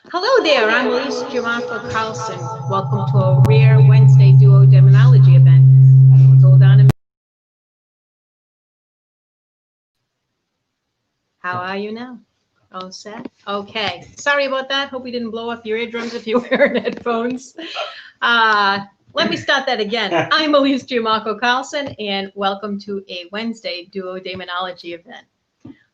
Hello there, I'm Elise Carlson. Welcome to a rare Wednesday Duo Daemonology event. Hold on a minute. How are you now? All set? Okay. Sorry about that. Hope we didn't blow up your eardrums if you were wearing headphones. Let me start that again. I'm Elise Carlson, and welcome to a Wednesday Duo Daemonology event.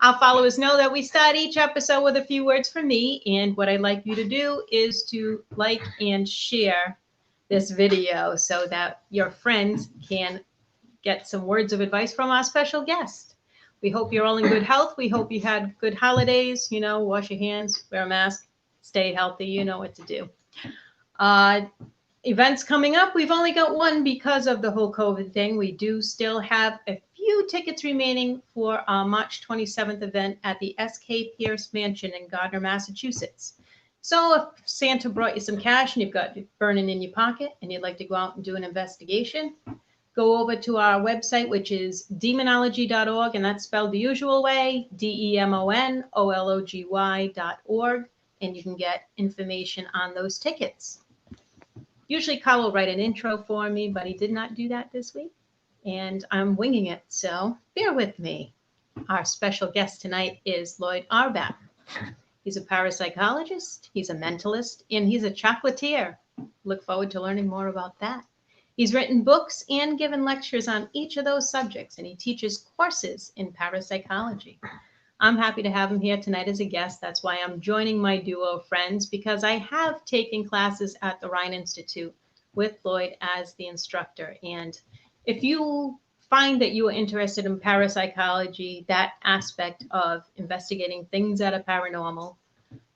Our followers know that we start each episode with a few words from me, and what I'd like you to do is to like and share this video so that your friends can get some words of advice from our special guest. We hope you're all in good health. We hope you had good holidays. You know, wash your hands, wear a mask, stay healthy. You know what to do. Events coming up. We've only got one because of the whole COVID thing. We do still have a few tickets remaining for our March 27th event at the S.K. Pierce Mansion in Gardner, Massachusetts. So if Santa brought you some cash and you've got it burning in your pocket and you'd like to go out and do an investigation, go over to our website, which is demonology.org, and that's spelled the usual way, demonology.org, and you can get information on those tickets. Usually Carl will write an intro for me, but he did not do that this week, and I'm winging it, so bear with me. Our special guest tonight is Loyd Auerbach. He's a parapsychologist, he's a mentalist, and he's a chocolatier. Look forward to learning more about that. He's written books and given lectures on each of those subjects, and he teaches courses in parapsychology. I'm happy to have him here tonight as a guest. That's why I'm joining my duo friends, because I have taken classes at the Rhine Institute with Loyd as the instructor. And if you find that you are interested in parapsychology, that aspect of investigating things that are paranormal,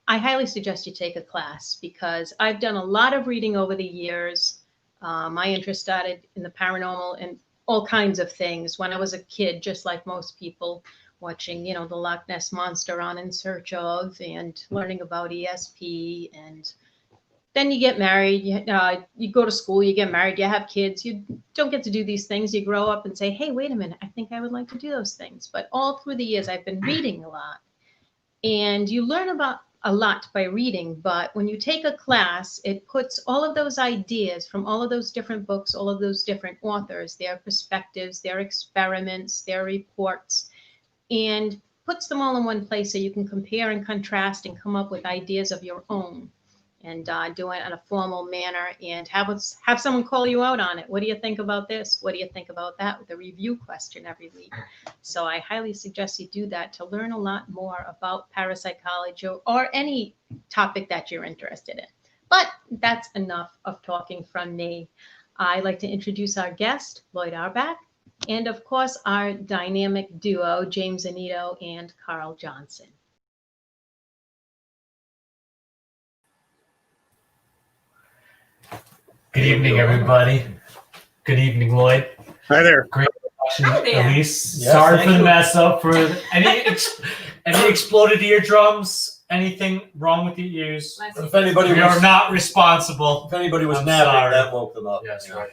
I highly suggest you take a class, because I've done a lot of reading over the years. My interest started in the paranormal and all kinds of things when I was a kid, just like most people, watching, you know, the Loch Ness Monster on In Search Of, and learning about ESP. And then you get married, you go to school, you get married, you have kids, you don't get to do these things. You grow up and say, hey, wait a minute, I think I would like to do those things. But all through the years, I've been reading a lot. And you learn about a lot by reading, but when you take a class, it puts all of those ideas from all of those different books, all of those different authors, their perspectives, their experiments, their reports, and puts them all in one place so you can compare and contrast and come up with ideas of your own, and do it in a formal manner, and have someone call you out on it. What do you think about this? What do you think about that? With a review question every week. So I highly suggest you do that to learn a lot more about parapsychology or any topic that you're interested in. But that's enough of talking from me. I'd like to introduce our guest, Loyd Auerbach, and of course our dynamic duo, James Anito and Carl Johnson. Good evening, everybody. Good evening, Loyd. Hi there. Great introduction, Elise. Yes, sorry for the mess up. For any exploded eardrums, anything wrong with your ears? If anybody We are not responsible. If anybody was I'm napping, sorry. that woke them up. Yes, right.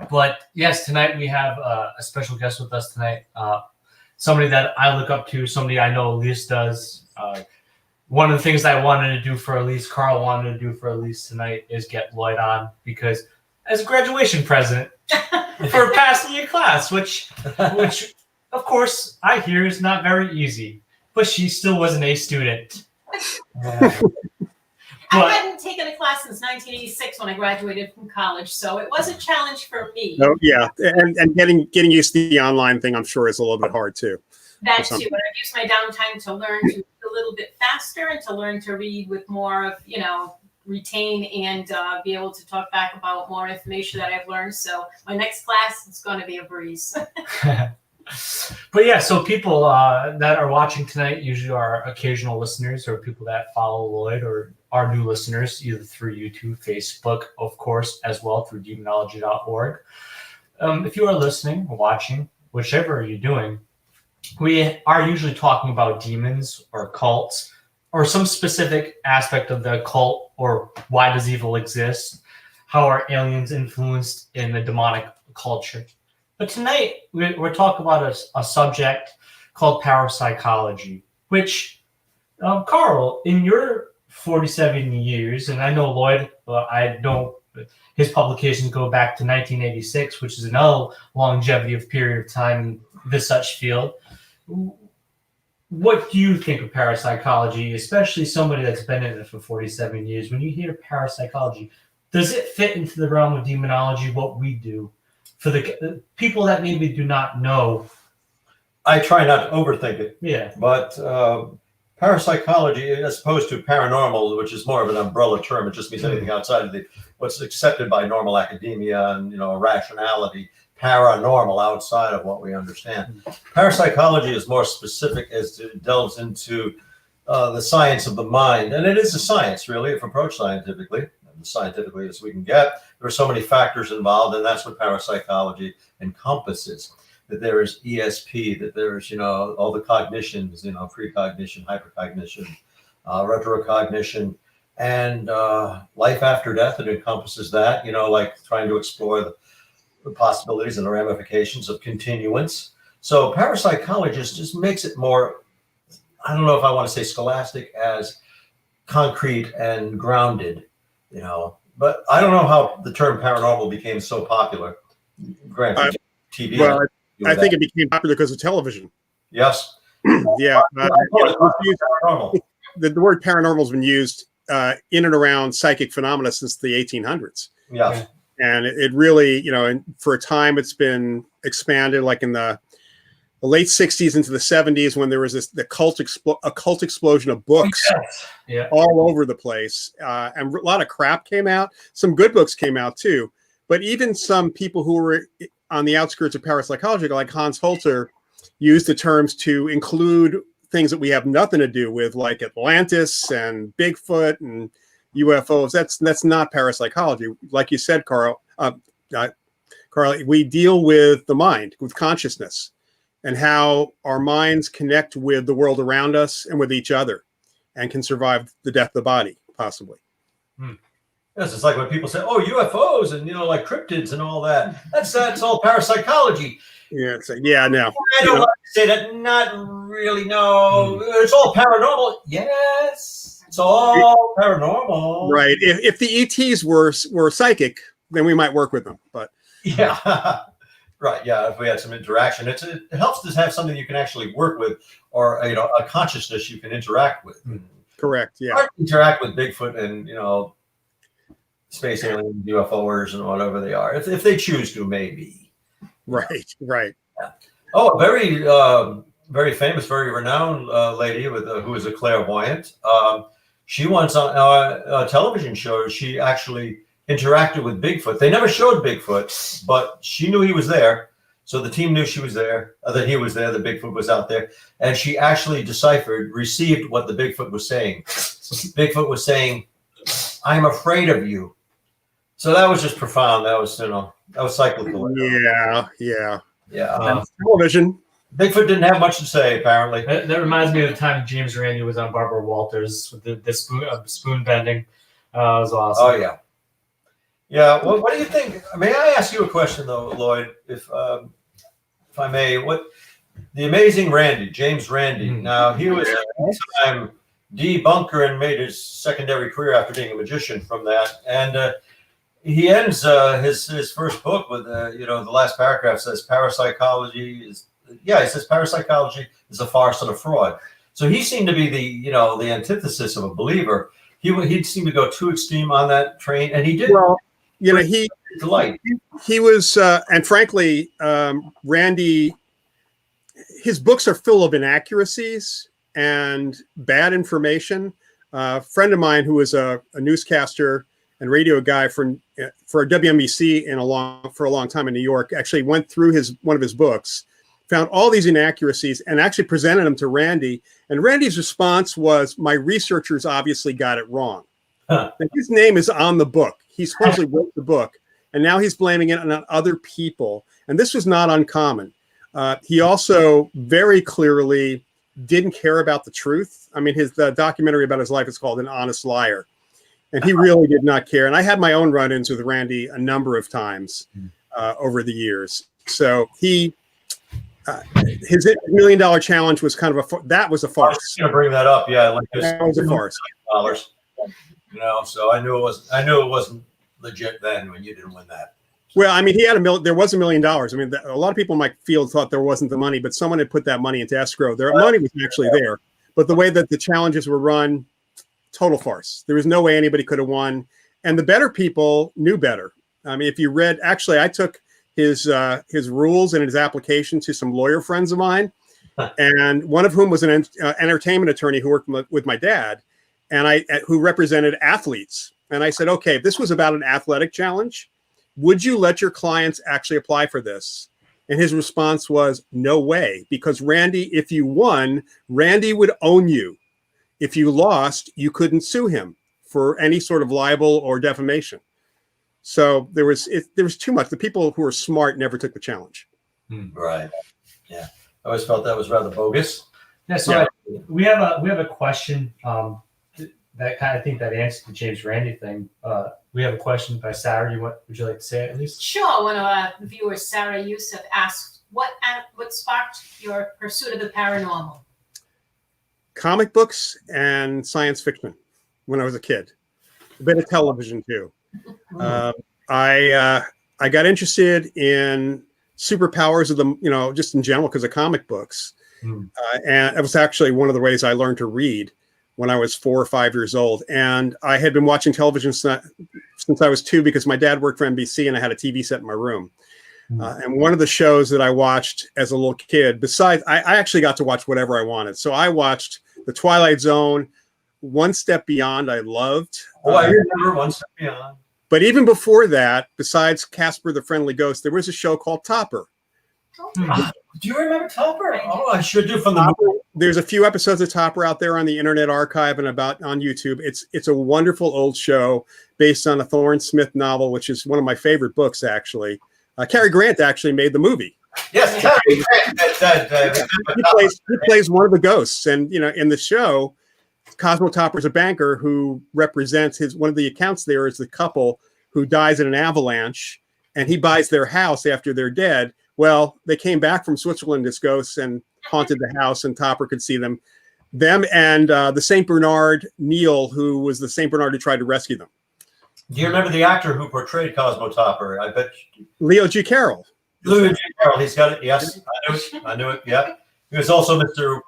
But yes, tonight we have a special guest with us tonight. Somebody that I look up to, somebody I know Elise does. One of the things I wanted to do for Elise, Carl wanted to do for Elise tonight, is get Loyd on, because as a graduation present for passing your class, which of course I hear is not very easy, but she still was an A student. I hadn't taken a class since 1986 when I graduated from college, so it was a challenge for me. Oh yeah, and getting used to the online thing, I'm sure, is a little bit hard too. That too, but I've used my downtime to learn to read a little bit faster and to learn to read with more of, retain and be able to talk back about more information that I've learned. So my next class, it's going to be a breeze. But yeah, so people that are watching tonight usually are occasional listeners or people that follow Loyd, or are new listeners either through YouTube, Facebook, of course, as well through demonology.org. If you are listening or watching, whichever you're doing, we are usually talking about demons or cults or some specific aspect of the cult, or why does evil exist? How are aliens influenced in the demonic culture? But tonight we're talking about a subject called parapsychology, which Carl, in your 47 years, and I know Loyd, I know his publications go back to 1986, which is another longevity of period of time in this such field. What do you think of parapsychology, especially somebody that's been in it for 47 years? When you hear parapsychology, does it fit into the realm of demonology, what we do? For the people that maybe do not know. I try not to overthink it. Yeah. But parapsychology, as opposed to paranormal, which is more of an umbrella term, it just means anything outside of what's accepted by normal academia and rationality. Paranormal, outside of what we understand. Parapsychology is more specific as it delves into the science of the mind, and it is a science, really, if approached scientifically as we can get. There are so many factors involved, and that's what parapsychology encompasses. That there is ESP, that there's all the cognitions, precognition, hypercognition, retrocognition, and life after death. It encompasses that, like trying to explore the possibilities and the ramifications of continuance. So parapsychologist just makes it more, I don't know if I want to say scholastic, as concrete and grounded, but I don't know how the term paranormal became so popular. Granted, TV. Well, I think it became popular because of television. Yes. Yeah. Paranormal. The word paranormal has been used in and around psychic phenomena since the 1800s. Yes. And it really, and for a time it's been expanded, like in the late 60s into the 70s, when there was the occult explosion of books all over the place. And a lot of crap came out. Some good books came out too. But even some people who were on the outskirts of parapsychology, like Hans Holzer, used the terms to include things that we have nothing to do with, like Atlantis and Bigfoot and UFOs. That's not parapsychology. Like you said, Carl, we deal with the mind, with consciousness, and how our minds connect with the world around us and with each other, and can survive the death of the body, possibly. Yes, it's like when people say, "Oh, UFOs," and like cryptids and all that. That's all parapsychology. Yeah, no. I don't like to say that. Not really. No, it's all paranormal. Yes, it's all paranormal. Right. If the ETs were psychic, then we might work with them. But yeah, right. Yeah, if we had some interaction, it helps to have something you can actually work with, or a consciousness you can interact with. Correct. Yeah. Hard to interact with Bigfoot and space aliens, UFOers, and whatever they are, if they choose to, maybe. Right. Yeah. Oh, a very famous, very renowned lady who is a clairvoyant. She once on a television show, she actually interacted with Bigfoot. They never showed Bigfoot, but she knew he was there. So the team knew she was there, that he was there, that Bigfoot was out there. And she actually received what the Bigfoot was saying. Bigfoot was saying, "I'm afraid of you." So that was just profound. That was cyclical. Yeah. Television. Bigfoot didn't have much to say, apparently. That reminds me of the time James Randi was on Barbara Walters with the spoon bending. It was awesome. Oh, yeah. Yeah. Well, what do you think? May I ask you a question, though, Loyd, if I may? What the amazing Randi, James Randi. Now, he was a time debunker and made his secondary career after being a magician from that. And he ends his first book with the last paragraph says parapsychology is a farce and a fraud. So he seemed to be the antithesis of a believer. He'd seem to go too extreme on that train, and he did. Well, he was, and frankly, Randi, his books are full of inaccuracies and bad information. A friend of mine who was a newscaster and radio guy for WMBC for a long time in New York actually went through one of his books, found all these inaccuracies, and actually presented them to Randi. And Randi's response was, "My researchers obviously got it wrong." His name is on the book. He supposedly wrote the book, and now he's blaming it on other people. And this was not uncommon. He also very clearly didn't care about the truth. I mean, the documentary about his life is called An Honest Liar. And he really did not care. And I had my own run-ins with Randi a number of times over the years. So he his $1 million challenge was kind of that was a I was farce. just gonna bring that up. Yeah, like That was a farce. $2 million, you know. So I knew it wasn't legit then when you didn't win that. Well, I mean, he had there was $1 million. I mean, a lot of people in my field thought there wasn't the money, but someone had put that money into escrow. Their money was actually there, but the way that the challenges were run, total farce. There was no way anybody could have won, and the better people knew better. I mean, if you read, actually, I took his rules and his application to some lawyer friends of mine, and one of whom was an entertainment attorney who worked with my dad, and who represented athletes. And I said, okay, if this was about an athletic challenge, would you let your clients actually apply for this? And his response was, no way, because Randy, if you won, Randy would own you. If you lost, you couldn't sue him for any sort of libel or defamation. So there was too much. The people who were smart never took the challenge. Right. Yeah. I always felt that was rather bogus. Yeah. So we have a question that kind of think that answers the James Randi thing. We have a question by Sarah. Would you like to say it, at least? Sure. One of our viewers, Sarah Yusuf, asked, what sparked your pursuit of the paranormal? Comic books and science fiction when I was a kid. A bit of television too. I got interested in superpowers of the, just in general because of comic books. And it was actually one of the ways I learned to read when I was 4 or 5 years old. And I had been watching television since I was 2 because my dad worked for NBC and I had a TV set in my room. And one of the shows that I watched as a little kid, besides, I actually got to watch whatever I wanted. So I watched The Twilight Zone, One Step Beyond, I loved. Oh, I remember One Step Beyond. But even before that, besides Casper the Friendly Ghost, there was a show called Topper. Do you remember Topper? Oh, I sure do. From the Topper, there's a few episodes of Topper out there on the Internet Archive and on YouTube. It's a wonderful old show based on a Thorne Smith novel, which is one of my favorite books, actually. Cary Grant actually made the movie. Yes, Cary Grant. He plays one of the ghosts, and in the show, Cosmo Topper's a banker who represents one of the accounts there is the couple who dies in an avalanche, and he buys their house after they're dead. Well, they came back from Switzerland as ghosts and haunted the house, and Topper could see them and the Saint Bernard, Neil, who was the Saint Bernard who tried to rescue them. Do you remember the actor who portrayed Cosmo Topper? I bet Leo G. Carroll. Leo G. Carroll. He's got it. Yes, I knew it. Yeah, he was also Mr.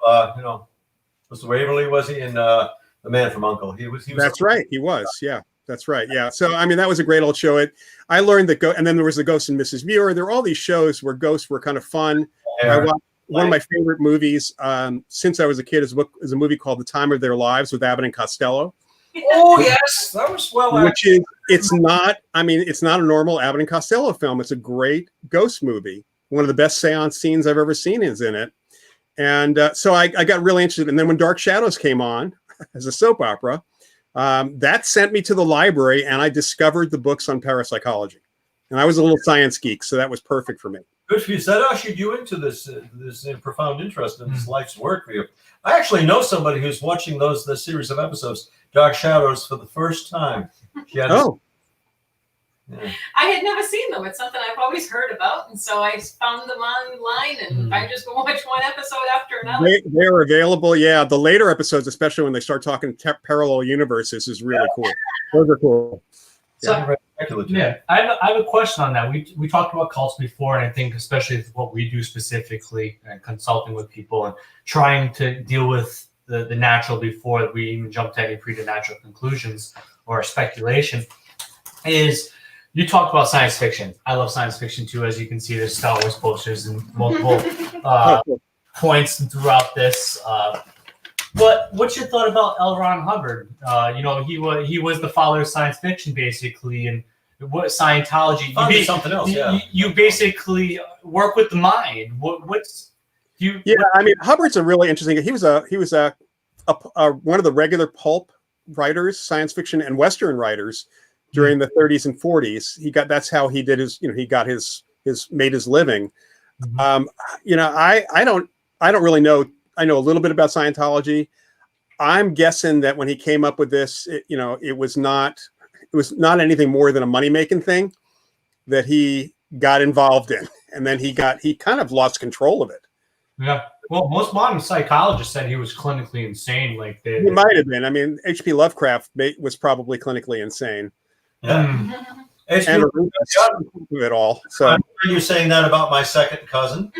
Mr. Waverly, was he in The Man from U.N.C.L.E.? He was. That's right. He was. Yeah, that's right. Yeah. So I mean, that was a great old show. I learned that and then there was the Ghost and Mrs Muir. There were all these shows where ghosts were kind of fun. I watched one of my favorite movies since I was a kid is a movie called The Time of Their Lives with Abbott and Costello. Oh yes, that was Which is it's not a normal Abbott and Costello film. It's a great ghost movie. One of the best seance scenes I've ever seen is in it. And so I got really interested. And then when Dark Shadows came on as a soap opera, that sent me to the library and I discovered the books on parapsychology. And I was a little science geek, so that was perfect for me. Good for you. So that ushered you into this profound interest in this life's work for you. I actually know somebody who's watching the series of episodes, Dark Shadows, for the first time. Yeah. I had never seen them. It's something I've always heard about, and so I found them online, and I just go watch one episode after another. They're available. Yeah, the later episodes, especially when they start talking parallel universes, is really cool. Those are cool. So, I have a question on that. We talked about cults before, and I think especially what we do specifically and consulting with people and trying to deal with the natural before we even jump to any preternatural conclusions or speculation is you talked about science fiction. I love science fiction too. As you can see, there's Star Wars posters and multiple points throughout this. But what's your thought about Elrond Hubbard? He was the father of science fiction, basically, and what Scientology. Something else, yeah. You basically work with the mind. I mean, Hubbard's a really interesting. He was one of the regular pulp writers, science fiction and Western writers during the 30s and 40s. That's how he did his. He got made his living. I don't really know. I know a little bit about Scientology. I'm guessing that when he came up with this, it was not anything more than a money-making thing that he got involved in. And then he kind of lost control of it. Yeah. Well, most modern psychologists said he was clinically insane. Like He might have been. I mean, H.P. Lovecraft was probably clinically insane. Yeah. H.P. And of it all. So I'm sure you're saying that about my second cousin.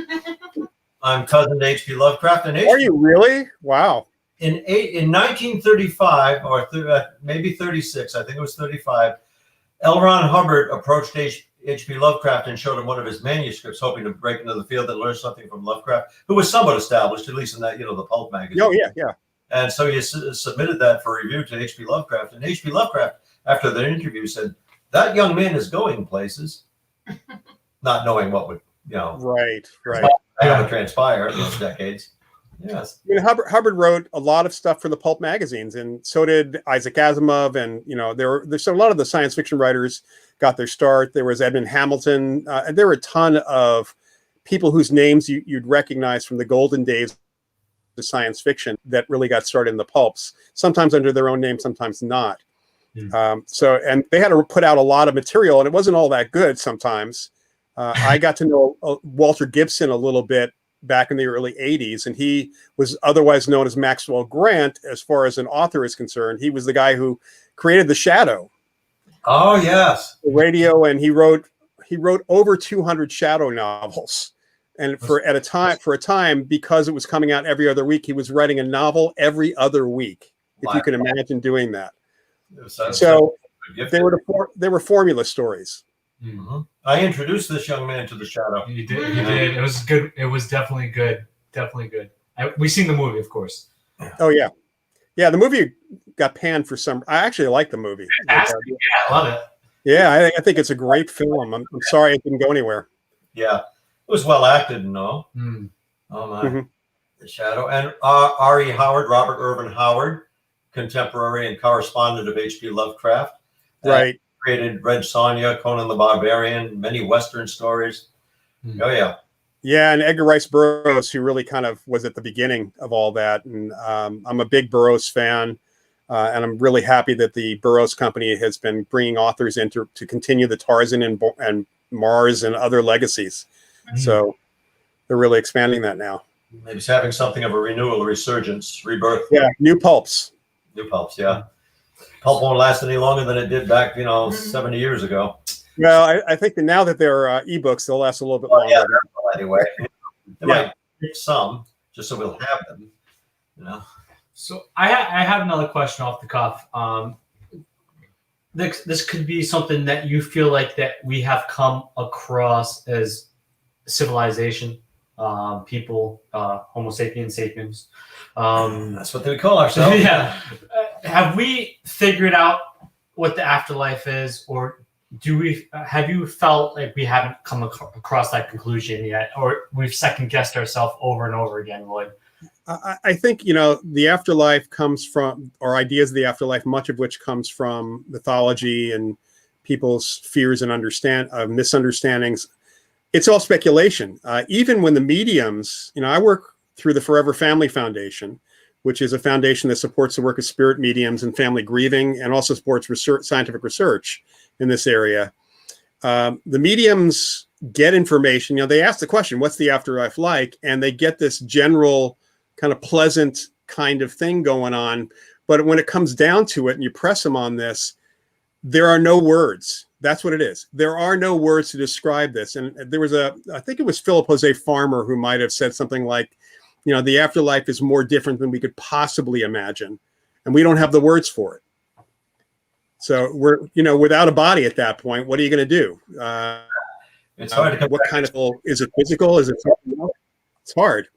I'm cousin to H.P. Lovecraft, and are you really? Wow. In 1935 or maybe 36, I think it was 35, Elrond Hubbard approached H.P. Lovecraft and showed him one of his manuscripts, hoping to break into the field and learn something from Lovecraft, who was somewhat established, at least in that, the pulp magazine. Oh, yeah. And so he submitted that for review to H.P. Lovecraft, and H.P. Lovecraft, after the interview, said, "That young man is going places," not knowing what would, Right. have to transpire in those decades. Yes. I mean, Hubbard wrote a lot of stuff for the pulp magazines, and so did Isaac Asimov. And there's a lot of the science fiction writers got their start. There was Edmund Hamilton. And there were a ton of people whose names you'd recognize from the golden days of science fiction that really got started in the pulps. Sometimes under their own name, sometimes not. And they had to put out a lot of material, and it wasn't all that good sometimes. I got to know Walter Gibson a little bit back in the early 80s, and he was otherwise known as Maxwell Grant as far as an author is concerned. He was the guy who created The Shadow. Oh, yes. The radio, and he wrote over 200 Shadow novels. And for a time, because it was coming out every other week, he was writing a novel every other week, if you can imagine doing that. So they were formula stories. Mm-hmm. I introduced this young man to The Shadow. You did. It was good. It was definitely good. We've seen the movie, of course. Oh yeah. The movie got panned for some. I actually like the movie. Yeah, I love it. Yeah, I think it's a great film. I'm sorry it didn't go anywhere. Yeah, it was well acted and all. Oh my, The Shadow, and R.E. Howard, Robert Irvin Howard, contemporary and correspondent of H.P. Lovecraft. Right. Created Red Sonja, Conan the Barbarian, many Western stories. Oh yeah. Yeah, and Edgar Rice Burroughs, who really kind of was at the beginning of all that. And I'm a big Burroughs fan, and I'm really happy that the Burroughs Company has been bringing authors in to continue the Tarzan and Mars and other legacies. So they're really expanding that now. Maybe it's having something of a renewal, a resurgence, rebirth. Yeah, new pulps. Yeah. Pulp won't last any longer than it did back, 70 years ago. Well, I think that now that they're ebooks, they'll last a little bit longer. Yeah, anyway. They might pick some, just so we'll have them. So I have another question off the cuff. This could be something that you feel like that we have come across as civilization, people, Homo sapiens. That's what they call ourselves. Yeah. Have we figured out what the afterlife is, or have you felt like we haven't come across that conclusion yet, or we've second guessed ourselves over and over again, Lloyd? I think, the afterlife comes from, or ideas of the afterlife, much of which comes from mythology and people's fears and misunderstandings. It's all speculation. Even when the mediums, I work through the Forever Family Foundation, which is a foundation that supports the work of spirit mediums and family grieving, and also supports scientific research in this area. The mediums get information. They ask the question, what's the afterlife like? And they get this general kind of pleasant kind of thing going on. But when it comes down to it and you press them on this, there are no words. That's what it is. There are no words to describe this. And there was I think it was Philip Jose Farmer who might have said something like, the afterlife is more different than we could possibly imagine. And we don't have the words for it. So we're, without a body at that point, what are you going to do? It's hard to come what kind of, is it physical? Is it something else? It's hard.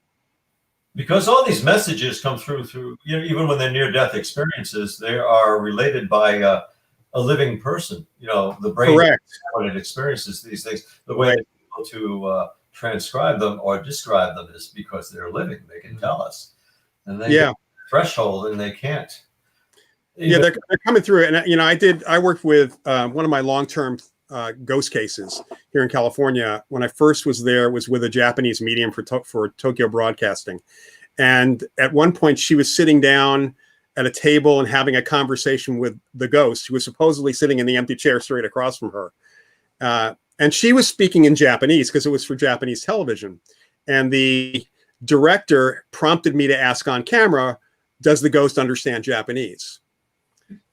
Because all these messages come through, even when they're near-death experiences, they are related by a living person. The brain, correct, when it experiences these things, the way they're able to transcribe them or describe them is because they're living. They can tell us, and they get threshold, and they can't. They're coming through. And I worked with one of my long-term ghost cases here in California. When I first was there, was with a Japanese medium for Tokyo Broadcasting, and at one point she was sitting down at a table and having a conversation with the ghost, who was supposedly sitting in the empty chair straight across from her. And she was speaking in Japanese because it was for Japanese television. And the director prompted me to ask on camera, does the ghost understand Japanese?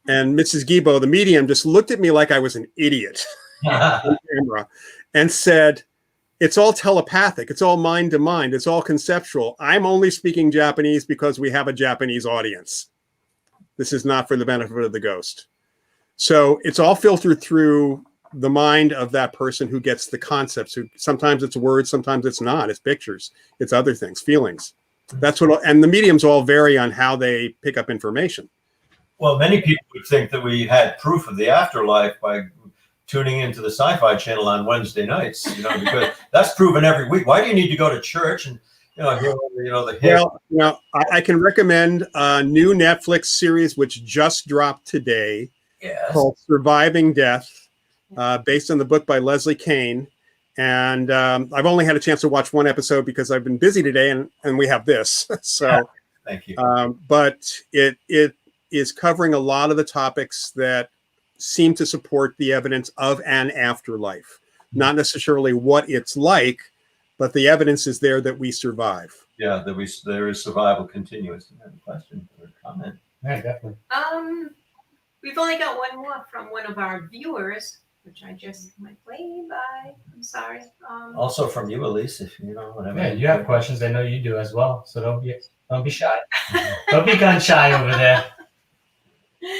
And Mrs. Gibo, the medium, just looked at me like I was an idiot on camera and said, it's all telepathic. It's all mind to mind. It's all conceptual. I'm only speaking Japanese because we have a Japanese audience. This is not for the benefit of the ghost. So it's all filtered through the mind of that person who gets the concepts. Who sometimes it's words, sometimes it's not. It's pictures. It's other things, feelings. That's what. And the mediums all vary on how they pick up information. Well, many people would think that we had proof of the afterlife by tuning into the Sci-Fi Channel on Wednesday nights, because that's proven every week. Why do you need to go to church and hear, the hymn? Well, I can recommend a new Netflix series which just dropped today, called Surviving Death, based on the book by Leslie Kane. And I've only had a chance to watch one episode because I've been busy today, and we have this. So, thank you. But it is covering a lot of the topics that seem to support the evidence of an afterlife. Not necessarily what it's like, but the evidence is there that we survive. Yeah, there is survival continuous. Do you have a question or a comment? Yeah, definitely. We've only got one more from one of our viewers, which I just went way by. I'm sorry. Also from you, Elise, if whatever. Yeah, you have questions. I know you do as well. So don't be shy. Don't be gun shy over there.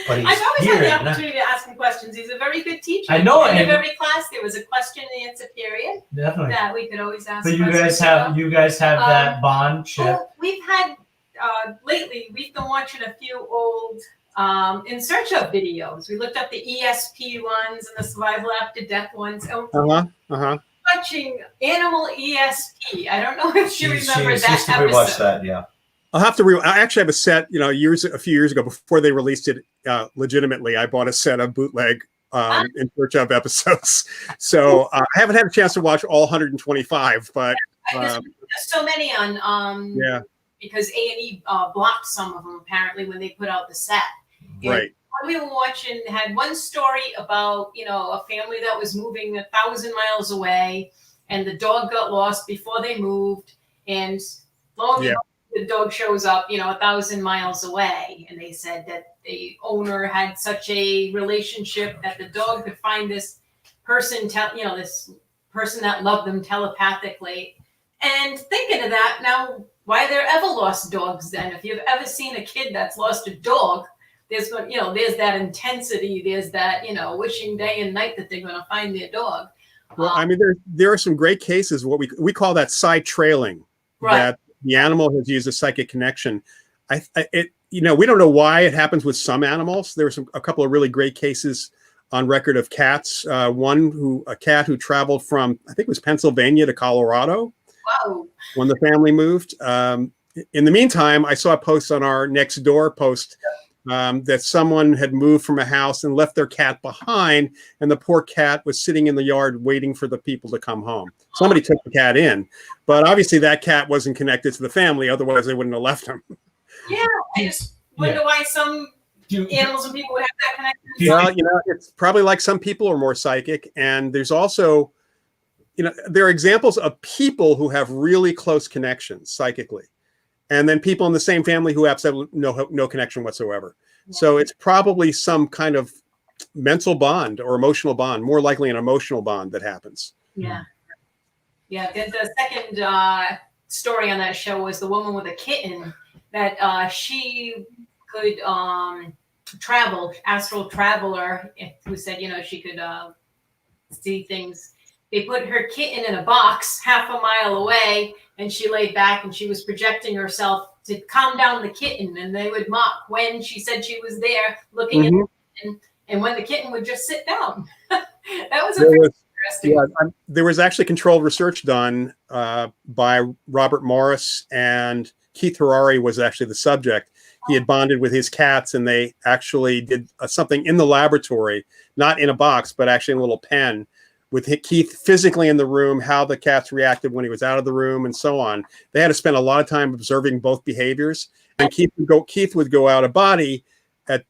But I've always had the opportunity to ask him questions. He's a very good teacher. I know. In every class, there was a question and answer period. Definitely. That we could always ask. But you guys have that bond ship. Well, we've had lately. We've been watching a few old In Search of videos. We looked up the ESP ones and the Survival After Death ones. Watching Animal ESP. I don't know if you remember that episode. We watched that, yeah. I'll have to I actually have a set, a few years ago before they released it legitimately. I bought a set of bootleg In Search of episodes. So I haven't had a chance to watch all 125, but there's so many on because A&E blocked some of them apparently when they put out the set. And right. We were watching, had one story about, a family that was moving 1,000 miles away, and the dog got lost before they moved, and lo and behold, the dog shows up, 1,000 miles away, and they said that the owner had such a relationship that the dog could find this person, this person that loved them telepathically. And thinking of that, now, why are there ever lost dogs then? If you've ever seen a kid that's lost a dog, there's that intensity, there's that, wishing day and night that they're going to find their dog. Well, I mean, there are some great cases, what we call that side trailing, right. That the animal has used a psychic connection. We don't know why it happens with some animals. There were a couple of really great cases on record of cats. A cat who traveled from, I think it was Pennsylvania to Colorado. Wow. When the family moved. In the meantime, I saw a post on our next door post that someone had moved from a house and left their cat behind, and the poor cat was sitting in the yard waiting for the people to come home. Somebody took the cat in, but obviously that cat wasn't connected to the family, otherwise they wouldn't have left him. Yeah, I just wonder why some animals and people would have that connection. Well, it's probably like some people are more psychic, and there's also, there are examples of people who have really close connections psychically, and then people in the same family who have absolutely no connection whatsoever. Yeah. So it's probably some kind of mental bond or emotional bond, more likely an emotional bond that happens. Yeah. Yeah. The second story on that show was the woman with a kitten that she could travel, astral traveler, who said, she could see things. They put her kitten in a box half a mile away, and she laid back and she was projecting herself to calm down the kitten, and they would mock when she said she was there looking at the kitten, and when the kitten would just sit down. That was interesting. Yeah, there was actually controlled research done by Robert Morris, and Keith Harari was actually the subject. He had bonded with his cats, and they actually did something in the laboratory, not in a box, but actually in a little pen, with Keith physically in the room, how the cats reacted when he was out of the room, and so on. They had to spend a lot of time observing both behaviors. And Keith would go out of body at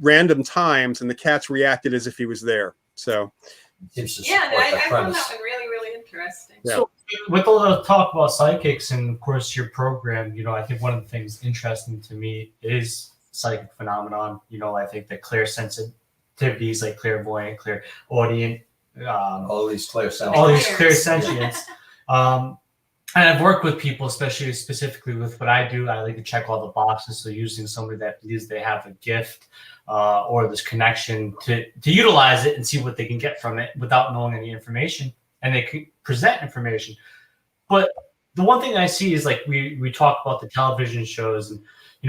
random times, and the cats reacted as if he was there. So, I found that one really, really interesting. interesting. Yeah. So with all the talk about psychics and of course your program, I think one of the things interesting to me is psychic phenomenon. I think that clear sensitivities like clairvoyant, clairaudient, All these clear sounds. all these clear sentience. And I've worked with people, especially specifically with what I do. I like to check all the boxes. So using somebody that believes they have a gift or this connection to utilize it and see what they can get from it without knowing any information, and they can present information. But the one thing I see is like we talk about the television shows, and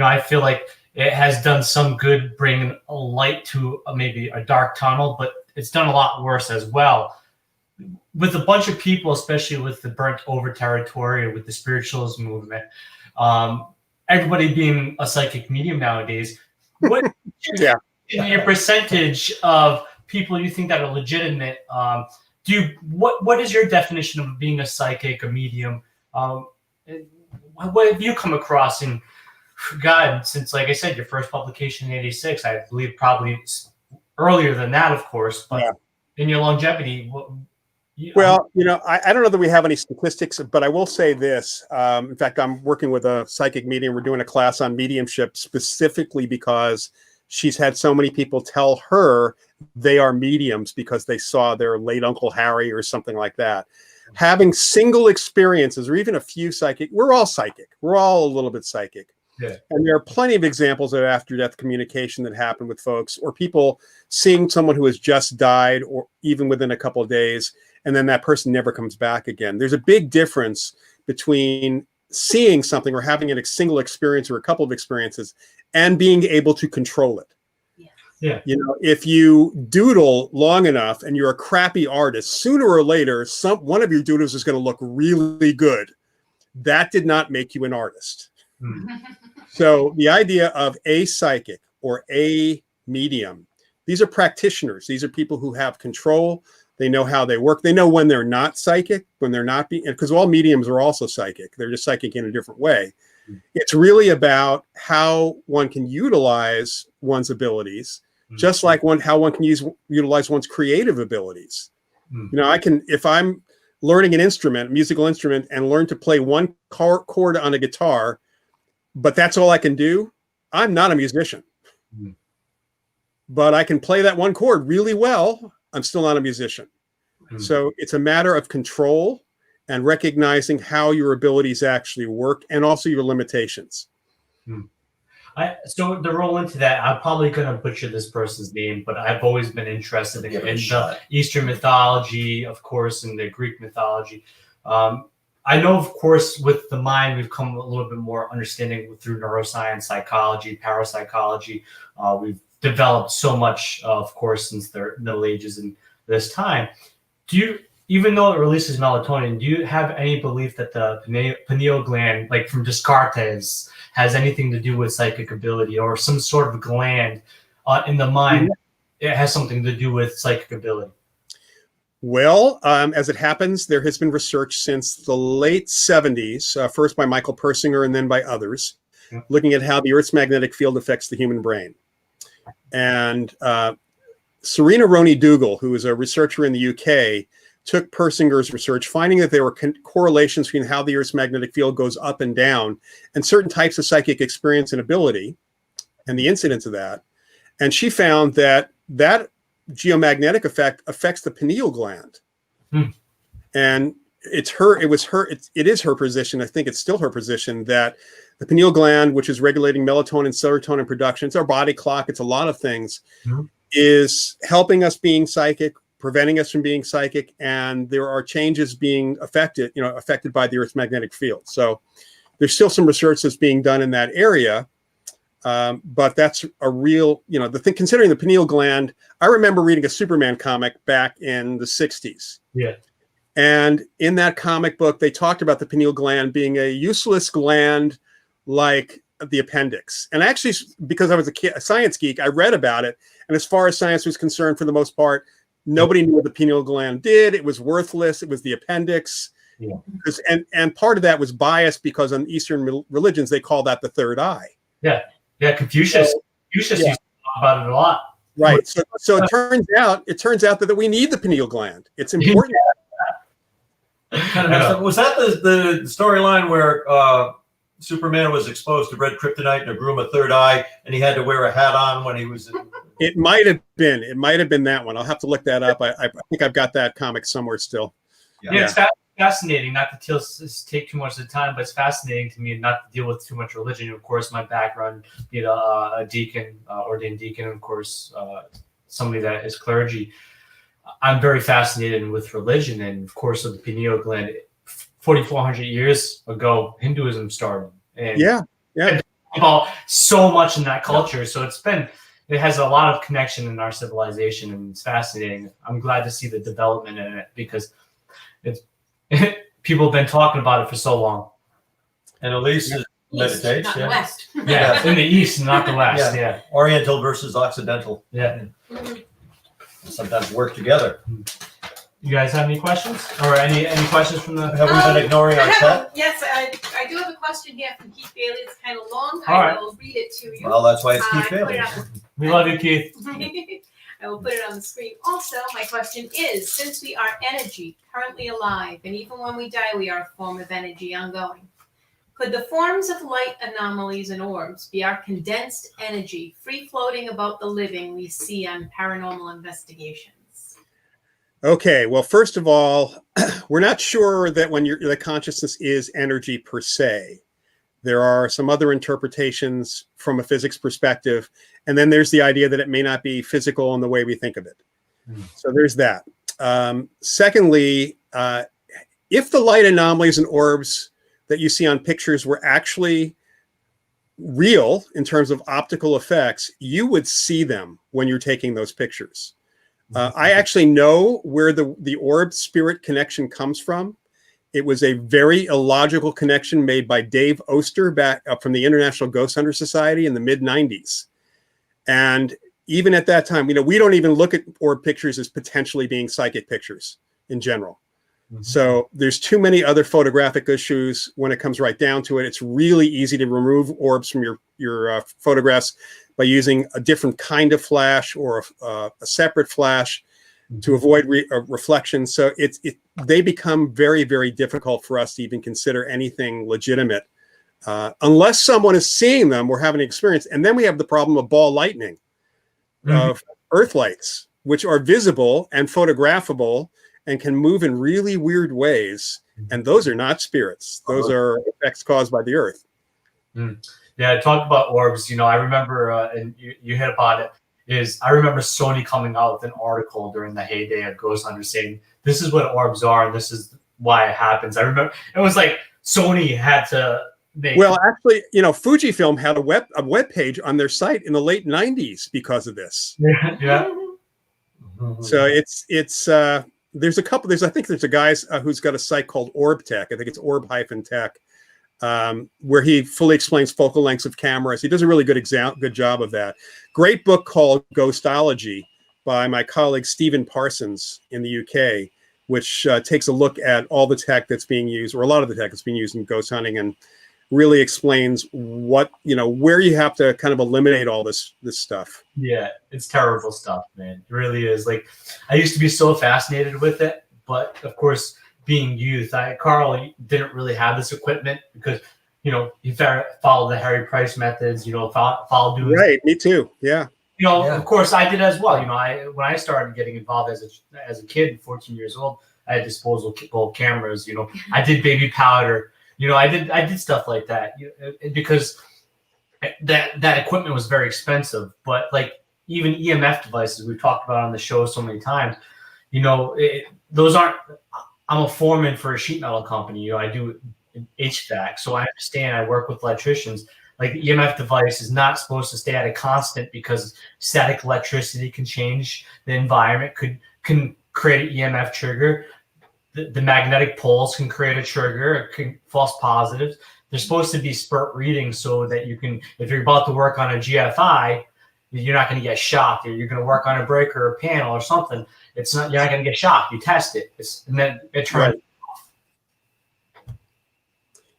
I feel like it has done some good bringing a light to maybe a dark tunnel, but it's done a lot worse as well. With a bunch of people, especially with the burnt over territory, with the spiritualism movement, everybody being a psychic medium nowadays, what your percentage of people you think that are legitimate? What is your definition of being a psychic, a medium? What have you come across in God since, like I said, your first publication in '86? I believe probably earlier than that, of course, but in your longevity. Well, I don't know that we have any statistics, but I will say this. In fact, I'm working with a psychic medium. We're doing a class on mediumship specifically because she's had so many people tell her they are mediums because they saw their late Uncle Harry or something like that. Having single experiences or even a few psychic, we're all psychic. We're all a little bit psychic. Yeah. And there are plenty of examples of after-death communication that happen with folks, or people seeing someone who has just died or even within a couple of days, and then that person never comes back again. There's a big difference between seeing something or having a single experience or a couple of experiences and being able to control it. Yeah. If you doodle long enough and you're a crappy artist, sooner or later, one of your doodles is going to look really good. That did not make you an artist. So the idea of a psychic or a medium, these are practitioners. These are people who have control. They know how they work. They know when they're not psychic, when they're not being, because all mediums are also psychic. They're just psychic in a different way. It's really about how one can utilize one's abilities, just like how one can utilize one's creative abilities. If I'm learning an instrument, musical instrument, and learn to play one chord on a guitar, but that's all I can do, I'm not a musician. But I can play that one chord really well. I'm still not a musician. So it's a matter of control and recognizing how your abilities actually work and also your limitations. So to roll into that, I'm probably going to butcher this person's name, but I've always been interested in the Eastern mythology, of course, and the Greek mythology. I know, of course, with the mind, we've come a little bit more understanding through neuroscience, psychology, parapsychology. We've developed so much, of course, since the Middle Ages and this time. Even though it releases melatonin, do you have any belief that the pineal gland, like from Descartes, has anything to do with psychic ability, or some sort of gland in the mind? It has something to do with psychic ability? Well, as it happens, there has been research since the late 70s, first by Michael Persinger and then by others, looking at how the Earth's magnetic field affects the human brain. And Serena Roney-Dougal, who is a researcher in the UK, took Persinger's research, finding that there were correlations between how the Earth's magnetic field goes up and down and certain types of psychic experience and ability and the incidence of that. And she found that geomagnetic effect affects the pineal gland. And it is her position, I think it's still her position, that the pineal gland, which is regulating melatonin, serotonin production, it's our body clock, it's a lot of things, is helping us being psychic, preventing us from being psychic, and there are changes being affected by the Earth's magnetic field. So there's still some research that's being done in that area, but that's a real, the thing. Considering the pineal gland, I remember reading a Superman comic back in the 60s. Yeah. And in that comic book, they talked about the pineal gland being a useless gland like the appendix. And actually, because I was a science geek, I read about it. And as far as science was concerned, for the most part, nobody knew what the pineal gland did. It was worthless. It was the appendix. Yeah. And part of that was biased because on Eastern religions, they call that the third eye. Yeah. Yeah. Confucius used to talk about it a lot. Right. So it turns out that we need the pineal gland. It's important. Kind of messed up. Was that the storyline where Superman was exposed to red kryptonite and it grew him a third eye, and he had to wear a hat on when he was? It might have been. It might have been that one. I'll have to look that up. I think I've got that comic somewhere still. Yeah, it's fascinating. Not to take too much of the time, but it's fascinating to me not to deal with too much religion. Of course, my background, a deacon, ordained deacon, and of course, somebody that is clergy. I'm very fascinated with religion, and of course, with the pineal gland. 4,400 years ago, Hinduism started. And about so much in that culture. So it has a lot of connection in our civilization, and it's fascinating. I'm glad to see the development in it because people have been talking about it for so long. And Elise meditates, not the West. Yeah, in the East, not the West. Yeah. Oriental versus Occidental. Yeah. Sometimes work together. You guys have any questions? Or any questions from the... Have we been ignoring our chat? Yes, I do have a question here from Keith Bailey. It's kind of long. All right. I will read it to you. Well, that's why it's Keith Bailey. We love you, Keith. I will put it on the screen. Also, my question is, since we are energy, currently alive, and even when we die, we are a form of energy ongoing, could the forms of light anomalies and orbs be our condensed energy, free-floating about the living we see on paranormal investigations? Okay, well, first of all, we're not sure that when the consciousness is energy per se. There are some other interpretations from a physics perspective, and then there's the idea that it may not be physical in the way we think of it. So there's that. Secondly, if the light anomalies and orbs that you see on pictures were actually real in terms of optical effects, you would see them when you're taking those pictures. I actually know where the orb spirit connection comes from. It was a very illogical connection made by Dave Oster back up from the International Ghost Hunter Society in the mid-90s. And even at that time, we don't even look at orb pictures as potentially being psychic pictures in general. So there's too many other photographic issues when it comes right down to it. It's really easy to remove orbs from your photographs by using a different kind of flash or a separate flash to avoid reflection. So they become very, very difficult for us to even consider anything legitimate unless someone is seeing them or having an experience. And then we have the problem of ball lightning of earth lights, which are visible and photographable and can move in really weird ways. And those are not spirits. Those are effects caused by the earth. Yeah, talk about orbs. I remember, and you hit about it, I remember Sony coming out with an article during the heyday of Ghost Hunter saying, this is what orbs are, and this is why it happens. I remember it was like Sony had to make... Well, actually, Fujifilm had a web page on their site in the late 90s because of this. Yeah. So there's I think there's a guy who's got a site called Orb Tech. I think it's orb-tech, where he fully explains focal lengths of cameras. He does a really good job of that. Great book called Ghostology by my colleague Stephen Parsons in the UK, which takes a look at all the tech that's being used, or a lot of the tech that's being used in ghost hunting, and really explains what, where you have to kind of eliminate all this stuff. Yeah, it's terrible stuff, man. It really is. Like, I used to be so fascinated with it, but of course, being youth, Carl didn't really have this equipment because, he followed the Harry Price methods, followed doing... Right, me too, yeah. Of course, I did as well. When I started getting involved as a kid, 14 years old, I had disposable cameras. I did baby powder. I did stuff like that because that equipment was very expensive. But like even EMF devices we've talked about on the show so many times, those aren't. I'm a foreman for a sheet metal company. I do HVAC, so I understand. I work with electricians. Like the EMF device is not supposed to stay at a constant because static electricity can change the environment, can create an EMF trigger. The magnetic poles can create a trigger, false positives. They're supposed to be spurt readings so that you can, if you're about to work on a GFI, you're not going to get shocked. Or you're going to work on a breaker or panel or something. You're not going to get shocked. You test it, and then it turns. Right.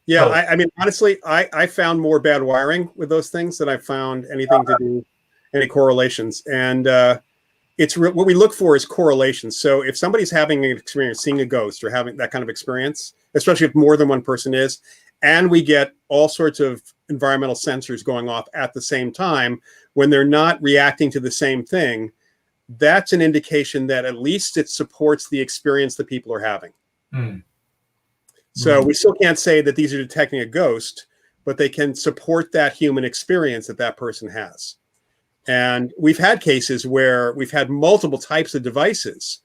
Yeah, I mean, honestly, I found more bad wiring with those things than I found anything to do, any correlations. And what we look for is correlations. So if somebody's having an experience, seeing a ghost or having that kind of experience, especially if more than one person is, and we get all sorts of environmental sensors going off at the same time when they're not reacting to the same thing, that's an indication that at least it supports the experience that people are having. So we still can't say that these are detecting a ghost, but they can support that human experience that that person has. And we've had cases where we've had multiple types of devices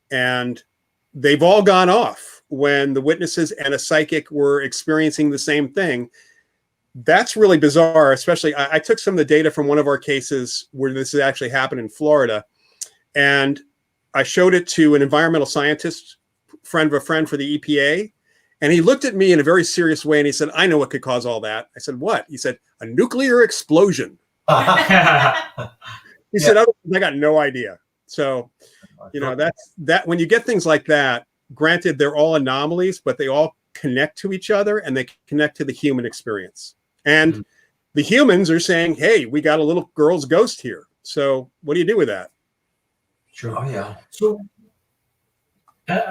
and they've all gone off when the witnesses and a psychic were experiencing the same thing. That's really bizarre, especially I took some of the data from one of our cases where this has actually happened in Florida. And I showed it to an environmental scientist, friend of a friend for the EPA. And he looked at me in a very serious way and he said, I know what could cause all that. I said, what? He said, a nuclear explosion. He said, otherwise, I got no idea. So, that when you get things like that, granted, they're all anomalies, but they all connect to each other and they connect to the human experience. And the humans are saying, hey, we got a little girl's ghost here. So what do you do with that? Sure. Oh, yeah. So,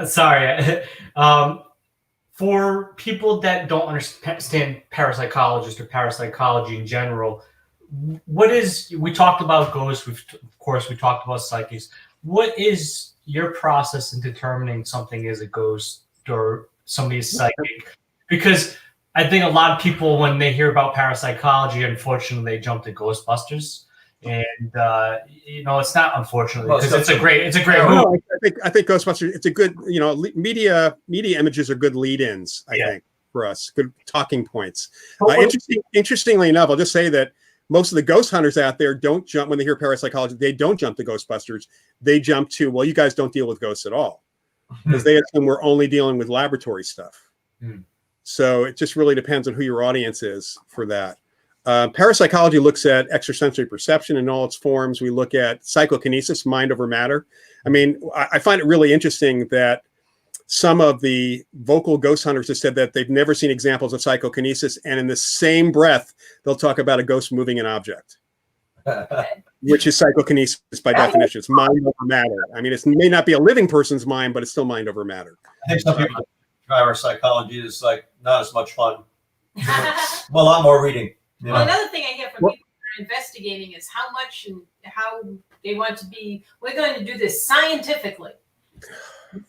sorry. For people that don't understand parapsychologist or parapsychology in general, we talked about ghosts, of course, we talked about psychics. What is your process in determining something is a ghost or somebody is psychic? Because I think a lot of people, when they hear about parapsychology, unfortunately, they jump to Ghostbusters. And it's not unfortunately because it's a great movie. I think Ghostbusters. It's a good media images are good lead-ins. I think for us, good talking points. Interestingly enough, I'll just say that most of the ghost hunters out there don't jump when they hear parapsychology. They don't jump to Ghostbusters. They jump to, well, you guys don't deal with ghosts at all because they assume we're only dealing with laboratory stuff. So it just really depends on who your audience is for that. Parapsychology looks at extrasensory perception in all its forms. We look at psychokinesis, mind over matter. I mean, I find it really interesting that some of the vocal ghost hunters have said that they've never seen examples of psychokinesis, and in the same breath, they'll talk about a ghost moving an object, which is psychokinesis by definition. It's mind over matter. I mean, it may not be a living person's mind, but it's still mind over matter. I think some people parapsychology is like not as much fun. Well, a lot more reading. Well, another thing I hear from people who are investigating is how much and how they want to be. We're going to do this scientifically.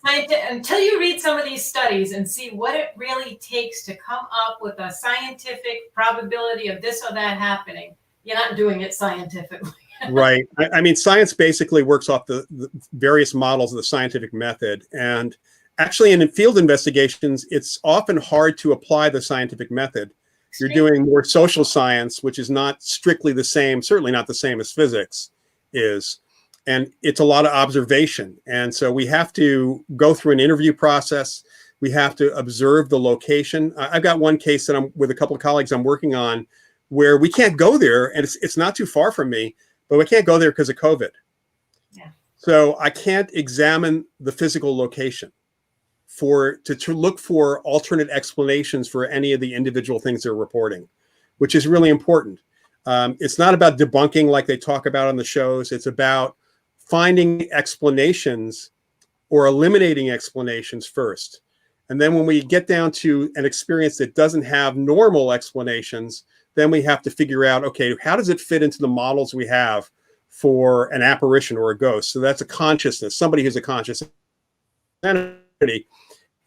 Until you read some of these studies and see what it really takes to come up with a scientific probability of this or that happening, you're not doing it scientifically. Right. I mean, science basically works off the various models of the scientific method. And actually, in field investigations, it's often hard to apply the scientific method. You're doing more social science, which is not strictly the same, certainly not the same as physics is. And it's a lot of observation. And so we have to go through an interview process. We have to observe the location. I've got one case that I'm with a couple of colleagues I'm working on where we can't go there. And it's not too far from me, but we can't go there because of COVID. Yeah. So I can't examine the physical location to look for alternate explanations for any of the individual things they're reporting, which is really important. It's not about debunking like they talk about on the shows. It's about finding explanations or eliminating explanations first. And then when we get down to an experience that doesn't have normal explanations, then we have to figure out, okay, how does it fit into the models we have for an apparition or a ghost? So that's a consciousness, somebody who's a conscious entity.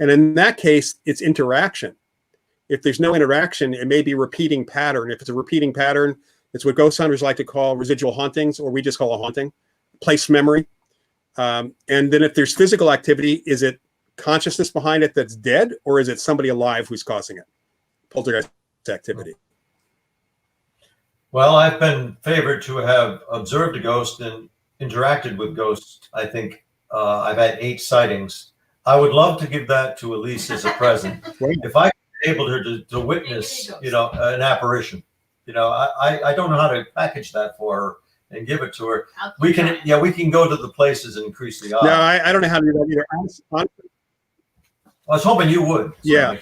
And in that case, it's interaction. If there's no interaction, it may be repeating pattern. If it's a repeating pattern, it's what ghost hunters like to call residual hauntings, or we just call a haunting, place memory. And then if there's physical activity, is it consciousness behind it that's dead, or is it somebody alive who's causing it? Poltergeist activity. Well, I've been favored to have observed a ghost and interacted with ghosts. I think I've had 8 sightings. I would love to give that to Elise as a present. If I enabled her to witness, an apparition, I don't know how to package that for her and give it to her. We can go to the places and increase the odds. No, I don't know how to do that either. I was hoping you would. Yeah.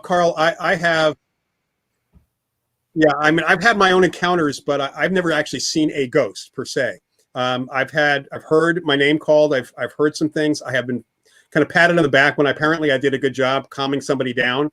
Carl, I have. Yeah, I mean, I've had my own encounters, but I've never actually seen a ghost per se. I've heard my name called. I've heard some things. I have been kind of patted on the back when apparently I did a good job calming somebody down.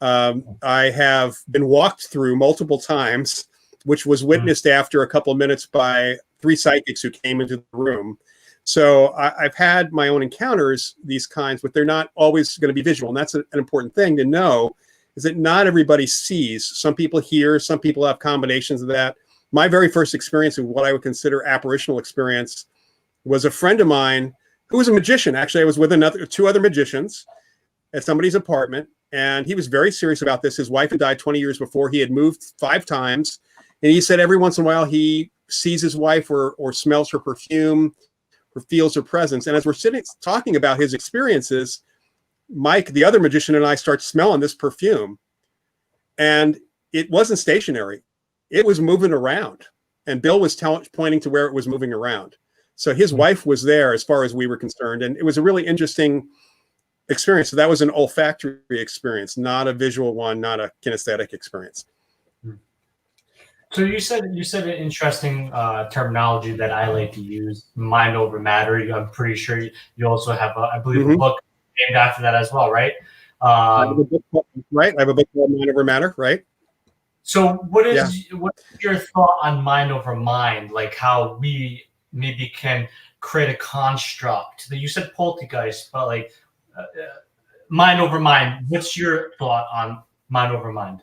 I have been walked through multiple times, which was witnessed after a couple of minutes by 3 psychics who came into the room. So I've had my own encounters, these kinds, but they're not always going to be visual. And that's an important thing to know, is that not everybody sees. Some people hear, some people have combinations of that. My very first experience of what I would consider apparitional experience was a friend of mine who was a magician. Actually, I was with 2 other magicians at somebody's apartment, and he was very serious about this. His wife had died 20 years before. He had moved 5 times, and he said every once in a while he sees his wife or smells her perfume or feels her presence. And as we're sitting talking about his experiences, Mike, the other magician, and I start smelling this perfume, and it wasn't stationary. It was moving around, and Bill was pointing to where it was moving around. So his wife was there as far as we were concerned. And it was a really interesting experience. So that was an olfactory experience, not a visual one, not a kinesthetic experience. So you said an interesting terminology that I like to use, mind over matter. I'm pretty sure you also have, I believe, a book named after that as well, right? I have a book called Mind Over Matter, right? So what's your thought on mind over mind? Like how we maybe can create a construct. You said poltergeist, but like mind over mind. What's your thought on mind over mind?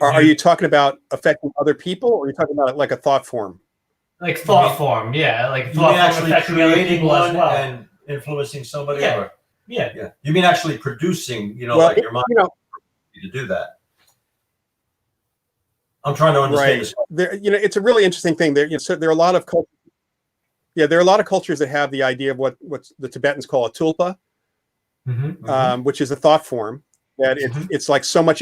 Are you talking about affecting other people, or are you talking about it like a thought form? Like thought form, yeah. Like You thought mean form actually affecting other creating people one as well. and influencing somebody? Yeah. Or? Yeah. You mean actually producing, Well, like your mind to do that? I'm trying to understand this. There, it's a really interesting thing. There are a lot of cultures. Yeah, there are a lot of cultures that have the idea of what the Tibetans call a tulpa, which is a thought form. That it's like so much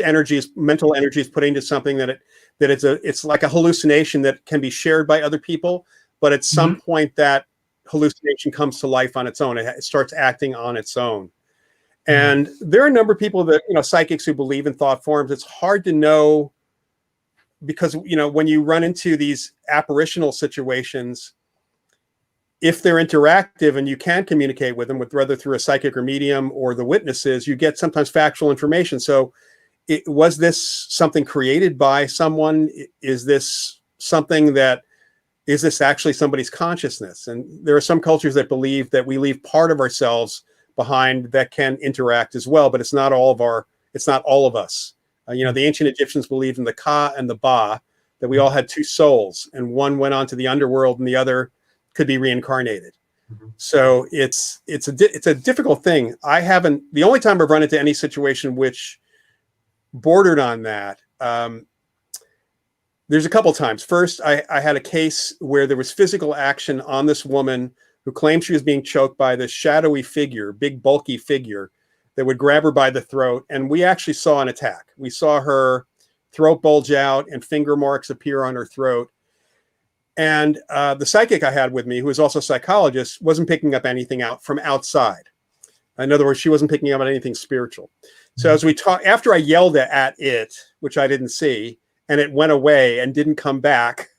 mental energy is put into something that it's like a hallucination that can be shared by other people, but at some point that hallucination comes to life on its own. It starts acting on its own. And there are a number of people that, psychics who believe in thought forms. It's hard to know because, when you run into these apparitional situations, if they're interactive and you can communicate with them, whether through a psychic or medium or the witnesses, you get sometimes factual information. So was this something created by someone? Is this actually somebody's consciousness? And there are some cultures that believe that we leave part of ourselves behind that can interact as well, but it's not all of us. The ancient Egyptians believed in the Ka and the Ba, that we all had 2 souls, and one went on to the underworld and the other could be reincarnated. So it's a difficult thing. The only time I've run into any situation which bordered on that, there's a couple times. First, I had a case where there was physical action on this woman who claimed she was being choked by this shadowy figure, big bulky figure that would grab her by the throat. And we actually saw an attack. We saw her throat bulge out and finger marks appear on her throat. And the psychic I had with me, who was also a psychologist, wasn't picking up anything out from outside. In other words, she wasn't picking up on anything spiritual. So as we talked, after I yelled at it, which I didn't see, and it went away and didn't come back,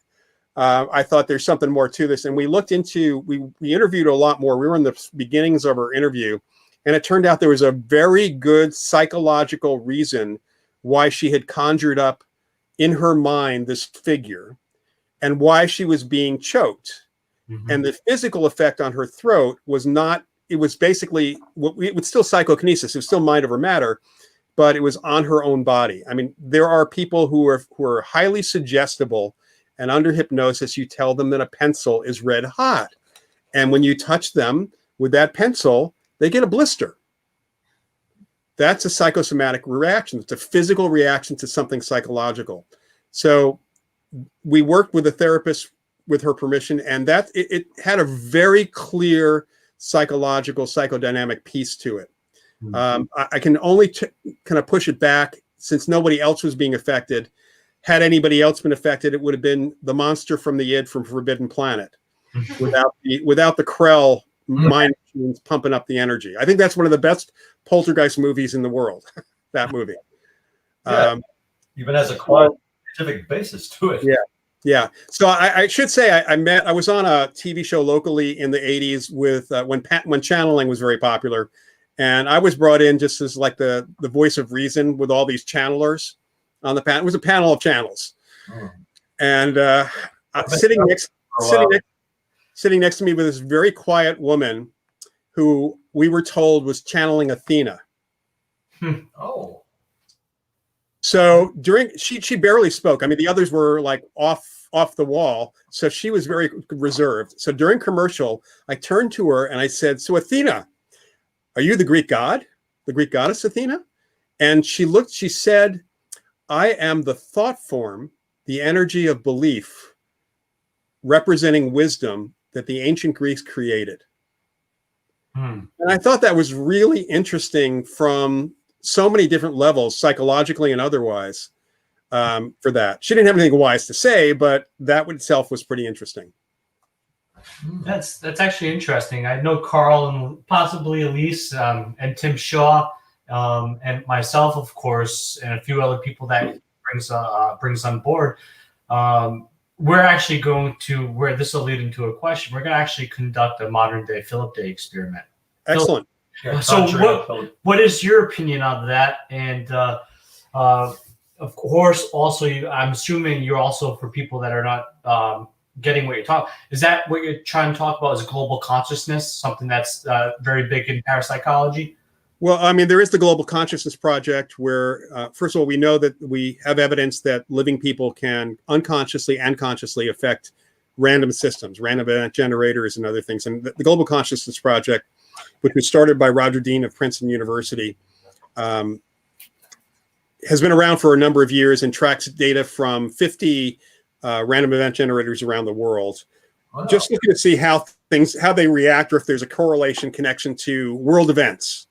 I thought there's something more to this. And we interviewed a lot more. We were in the beginnings of our interview, and it turned out there was a very good psychological reason why she had conjured up in her mind this figure, and why she was being choked. And the physical effect on her throat was not, it was basically, it was still psychokinesis, it was still mind over matter, but it was on her own body. I mean, there are people who are highly suggestible, and under hypnosis, you tell them that a pencil is red hot. And when you touch them with that pencil, they get a blister. That's a psychosomatic reaction. It's a physical reaction to something psychological. So we worked with a therapist with her permission, and that it had a very clear psychological, psychodynamic piece to it. I can only kind of push it back, since nobody else was being affected. Had anybody else been affected, it would have been the monster from the id from Forbidden Planet, without the Krell mind machines pumping up the energy. I think that's one of the best poltergeist movies in the world. That movie, even has a quite scientific basis to it. Yeah. Yeah. So I should say I was on a TV show locally in the 80s with when channeling was very popular. And I was brought in just as like the voice of reason with all these channelers on the panel. It was a panel of channels. Oh. And sitting next to me was this very quiet woman who we were told was channeling Athena. Oh. So she barely spoke. I mean, the others were like off the wall. So she was very reserved. So during commercial, I turned to her and I said, "So Athena, are you the Greek god, the Greek goddess Athena?" And she said, "I am the thought form, the energy of belief, representing wisdom that the ancient Greeks created." And I thought that was really interesting from so many different levels, psychologically and otherwise, for that. She didn't have anything wise to say, but that itself was pretty interesting. That's actually interesting. I know Carl and possibly Elise and Tim Shaw and myself, of course, and a few other people that brings on board. We're actually going to, where this will lead into a question, we're going to actually conduct a modern day Philip Day experiment. Excellent. So what is your opinion on that? And of course, also, I'm assuming you're also, for people that are not getting what you're talking, is that what you're trying to talk about, is global consciousness, something that's very big in parapsychology? Well, I mean, there is the Global Consciousness Project where, first of all, we know that we have evidence that living people can unconsciously and consciously affect random systems, random event generators and other things. And the Global Consciousness Project, which was started by Roger Dean of Princeton University, has been around for a number of years and tracks data from 50 random event generators around the world. Wow. Just looking to see how they react, or if there's a correlation connection to world events.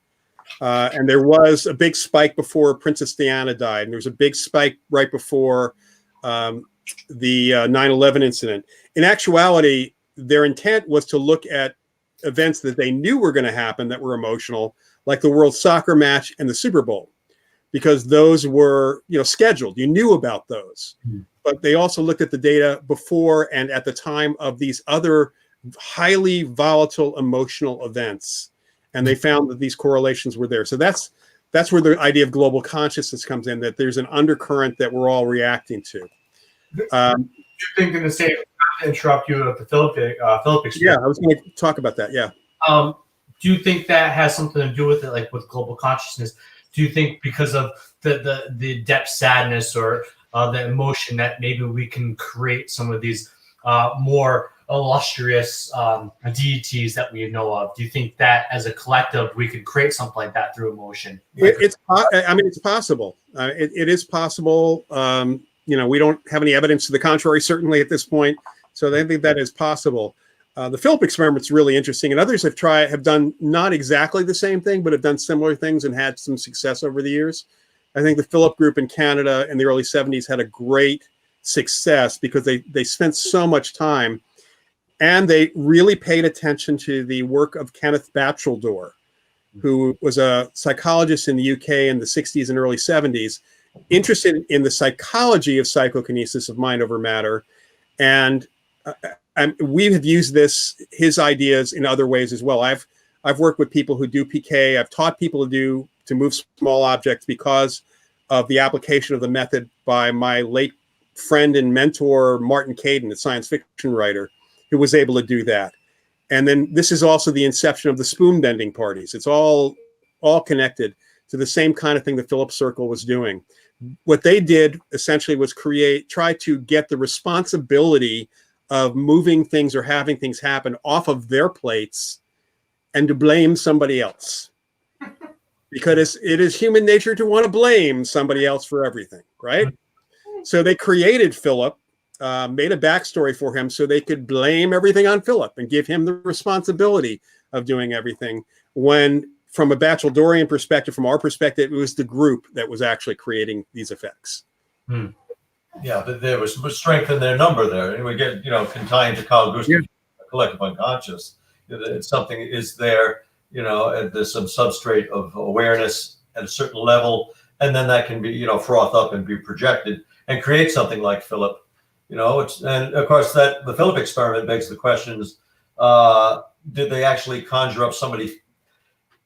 And there was a big spike before Princess Diana died, and there was a big spike right before the 9/11 incident. In actuality, their intent was to look at events that they knew were going to happen that were emotional, like the World Soccer match and the Super Bowl, because those were, scheduled. You knew about those. Mm-hmm. But they also looked at the data before and at the time of these other highly volatile emotional events. And they found that these correlations were there. So that's where the idea of global consciousness comes in, that there's an undercurrent that we're all reacting to. You think in the same, not to interrupt you at the Philip experience. Yeah, I was going to talk about that, yeah. Do you think that has something to do with it, like with global consciousness? Do you think because of the depth sadness or the emotion that maybe we can create some of these more illustrious deities that we know of? Do you think that as a collective we could create something like that through emotion? It's possible. It is possible. We don't have any evidence to the contrary, certainly at this point. So I think that is possible. The Philip experiment's really interesting, and others have done not exactly the same thing, but have done similar things and had some success over the years. I think the Philip group in Canada in the early 70s had a great success because they spent so much time, and they really paid attention to the work of Kenneth Batcheldor, who was a psychologist in the UK in the 60s and early 70s, interested in the psychology of psychokinesis, of mind over matter. And we have used his ideas in other ways as well. I've worked with people who do PK. I've taught people to move small objects because of the application of the method by my late friend and mentor, Martin Caidin, a science fiction writer, who was able to do that. And then this is also the inception of the spoon bending parties. It's all connected to the same kind of thing the Philip Circle was doing. What they did essentially was try to get the responsibility of moving things or having things happen off of their plates and to blame somebody else. Because it is human nature to want to blame somebody else for everything, right? So they created Philip, made a backstory for him so they could blame everything on Philip and give him the responsibility of doing everything. When, from a Batcheldorian perspective, from our perspective, it was the group that was actually creating these effects. Hmm. Yeah, but there was strength in their number there. And we get, can tie into Carl Gustav's collective unconscious. Something is there, and there's some substrate of awareness at a certain level, and then that can be, froth up and be projected and create something like Philip, You know, and of course that the Philip experiment begs the questions: did they actually conjure up somebody